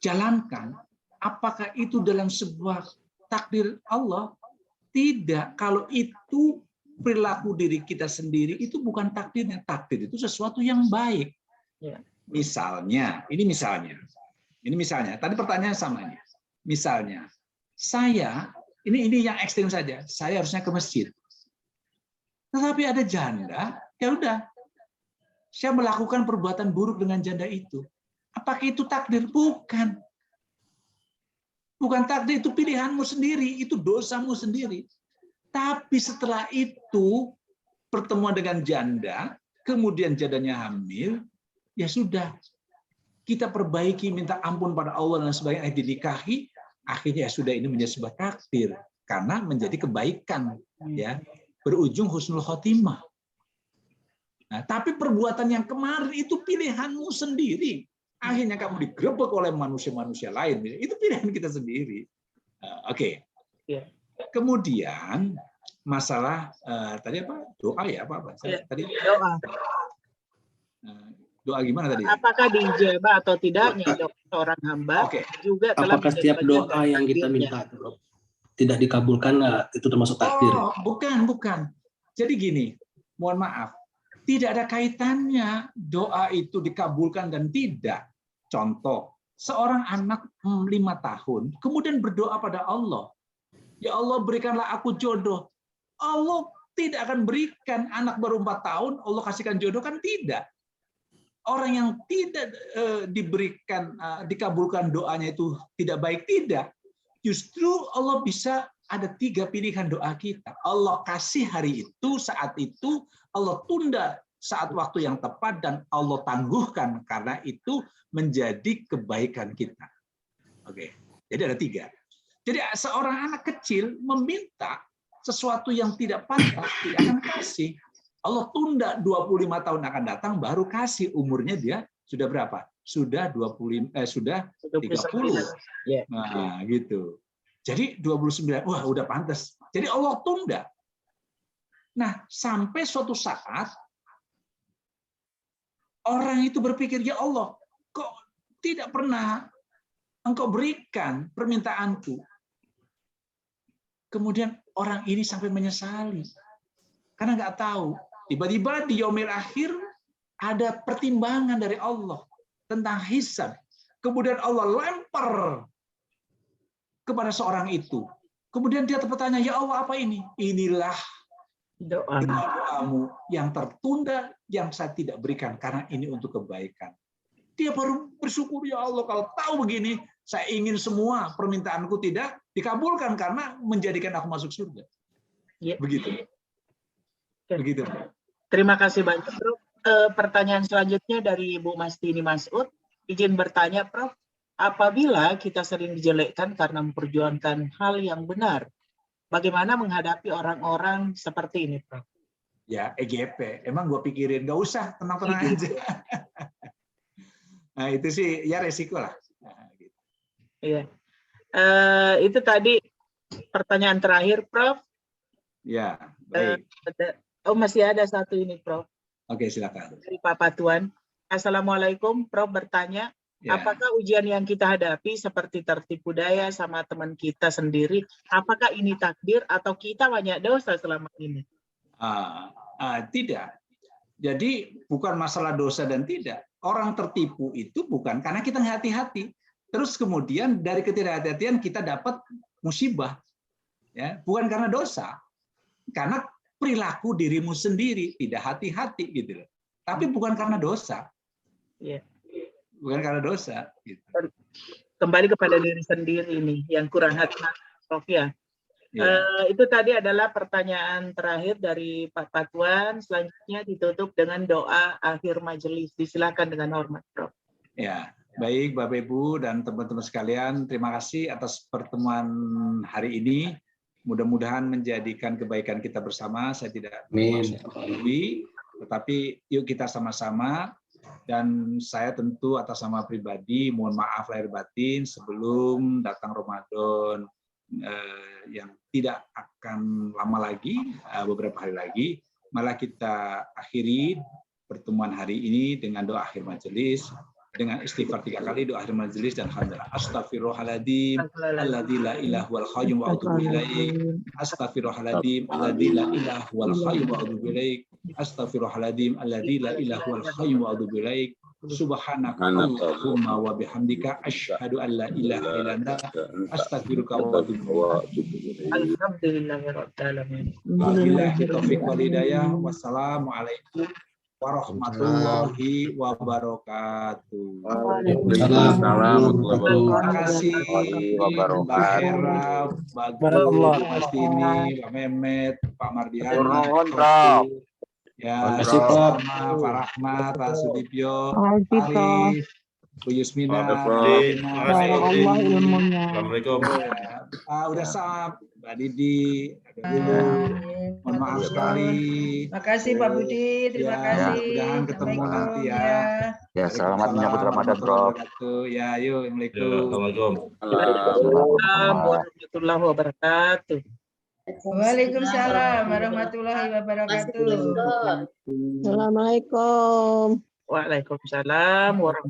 jalankan, apakah itu dalam sebuah takdir Allah? Tidak. Kalau itu perilaku diri kita sendiri, itu bukan takdirnya. Takdir itu sesuatu yang baik. Misalnya, ini misalnya. Tadi pertanyaan samanya. Misalnya, saya, ini yang ekstrim saja. Saya harusnya ke masjid. Tetapi ada janda, ya udah. Saya melakukan perbuatan buruk dengan janda itu. Apakah itu takdir? Bukan. Bukan takdir, itu pilihanmu sendiri, itu dosamu sendiri. Tapi setelah itu, pertemuan dengan janda, kemudian jandanya hamil, ya sudah. Kita perbaiki, minta ampun pada Allah dan sebagainya, dinikahi, akhirnya ya sudah ini menjadi sebuah takdir. Karena menjadi kebaikan, ya berujung husnul khotimah. Nah, tapi perbuatan yang kemarin itu pilihanmu sendiri. Akhirnya kamu digerebek oleh manusia-manusia lain. Itu pilihan kita sendiri. Oke. Kemudian masalah tadi apa? Doa ya apa? Tadi doa. Doa gimana tadi? Apakah diijabah atau tidaknya doa seorang hamba juga telah apakah setiap doa yang kita minta tidak dikabulkan, itu termasuk takdir? Oh, bukan. Jadi gini, mohon maaf. Tidak ada kaitannya doa itu dikabulkan dan tidak. Contoh, seorang anak 5 tahun kemudian berdoa pada Allah. Ya Allah, berikanlah aku jodoh. Allah tidak akan berikan anak baru 4 tahun, Allah kasihkan jodoh, kan tidak. Orang yang tidak diberikan, dikabulkan doanya itu tidak baik, tidak. Justru Allah bisa ada 3 pilihan doa kita. Allah kasih hari itu, saat itu, Allah tunda saat waktu yang tepat, dan Allah tangguhkan karena itu menjadi kebaikan kita. Oke, jadi ada 3. Jadi seorang anak kecil meminta sesuatu yang tidak pantas, tidak akan kasih. Allah tunda 25 tahun akan datang, baru kasih. Umurnya dia sudah berapa? Sudah 30. Ya. Nah, gitu. Jadi 29, wah udah pantas. Jadi Allah tunda. Nah, sampai suatu saat orang itu berpikir, ya Allah, kok tidak pernah Engkau berikan permintaanku. Kemudian orang ini sampai menyesali. Karena nggak tahu. Tiba-tiba di yaumil akhir ada pertimbangan dari Allah tentang hisab. Kemudian Allah lempar kepada seorang itu. Kemudian dia bertanya, ya Allah apa ini? Inilah doamu yang tertunda, yang saya tidak berikan karena ini untuk kebaikan. Dia baru bersyukur, ya Allah kalau tahu begini, saya ingin semua permintaanku tidak dikabulkan karena menjadikan aku masuk surga. Ya. Begitu. Oke. Begitu. Terima kasih banyak, Prof. Pertanyaan selanjutnya dari Ibu Mastini Masud. Izin bertanya, Prof. Apabila kita sering dijelekkan karena memperjuangkan hal yang benar, bagaimana menghadapi orang-orang seperti ini, Prof? Ya, EGP. Emang gue pikirin, nggak usah, tenang-tenang aja. Nah, itu sih ya resiko lah. Nah, gitu. Iya. Itu tadi pertanyaan terakhir, Prof. Ya, baik. Masih ada satu ini, Prof. Oke, silakan. Dari Pak Patuan. Assalamualaikum, Prof bertanya, Ya. apakah ujian yang kita hadapi seperti tertipu daya sama teman kita sendiri, apakah ini takdir atau kita banyak dosa selama ini? Tidak. Jadi bukan masalah dosa dan tidak. Orang tertipu itu bukan karena kita nggak hati-hati. Terus kemudian dari ketidakhati-hatian kita dapat musibah. Ya, bukan karena dosa. Karena perilaku dirimu sendiri tidak hati-hati gitu loh. Tapi bukan karena dosa. Iya. Bukan karena dosa gitu. Kembali kepada diri sendiri nih yang kurang hati-hati, Prof ya. Itu tadi adalah pertanyaan terakhir dari Pak Patuan. Selanjutnya ditutup dengan doa akhir majelis. Disilakan dengan hormat, Prof. Ya, baik Bapak Ibu dan teman-teman sekalian, terima kasih atas pertemuan hari ini. Mudah-mudahan menjadikan kebaikan kita bersama. Saya tidak menggurui, tetapi yuk kita sama-sama. Dan saya tentu atas nama pribadi mohon maaf lahir batin sebelum datang Ramadan yang tidak akan lama lagi, beberapa hari lagi. Malah kita akhiri pertemuan hari ini dengan doa akhir majelis, dengan istighfar 3 kali, doa akhir majelis dan alhamdulillah. Astaghfirullahaladzim, alladzi la ilaha wal qayyum wa atubu ilaik. Astaghfirullahaladzim, alladzi la ilaha wal qayyum wa atubu ilaik. Astaghfirullahaladzim, alladzi la ilaha wal qayyum wa atubu ilaik. Subhanaka Allahumma wa bihamdika asyhadu an la ilaha illa anta astaghfiruka wa atubu ilaik. Alhamdulillahirabbil alamin. Wabillahi taufiq wal hidayah. Wassalamualaikum warahmatullahi wabarakatuh. Terima kasih Mbak Hera, Mbak Gus, Mas Dini, Mbak Mehmet, Pak Mardiana, ya, sama Pak Rahmat, Pak Sudibyo, Arif, Bu Yusmina, Assalamualaikum. Udah sab, Mbak Didi, mohon maaf sekali. Makasih Pak Budi, terima kasih. Mudah-mudahan ketemu nanti ya. Ya, selamat menyambut Ramadan, Prof. Ya, yuk, Assalamualaikum. Assalamualaikum. Waalaikumsalam warahmatullahi wabarakatuh. Waalaikumsalam warahmatullahi wabarakatuh. Assalamualaikum. Waalaikumsalam warahmatullahi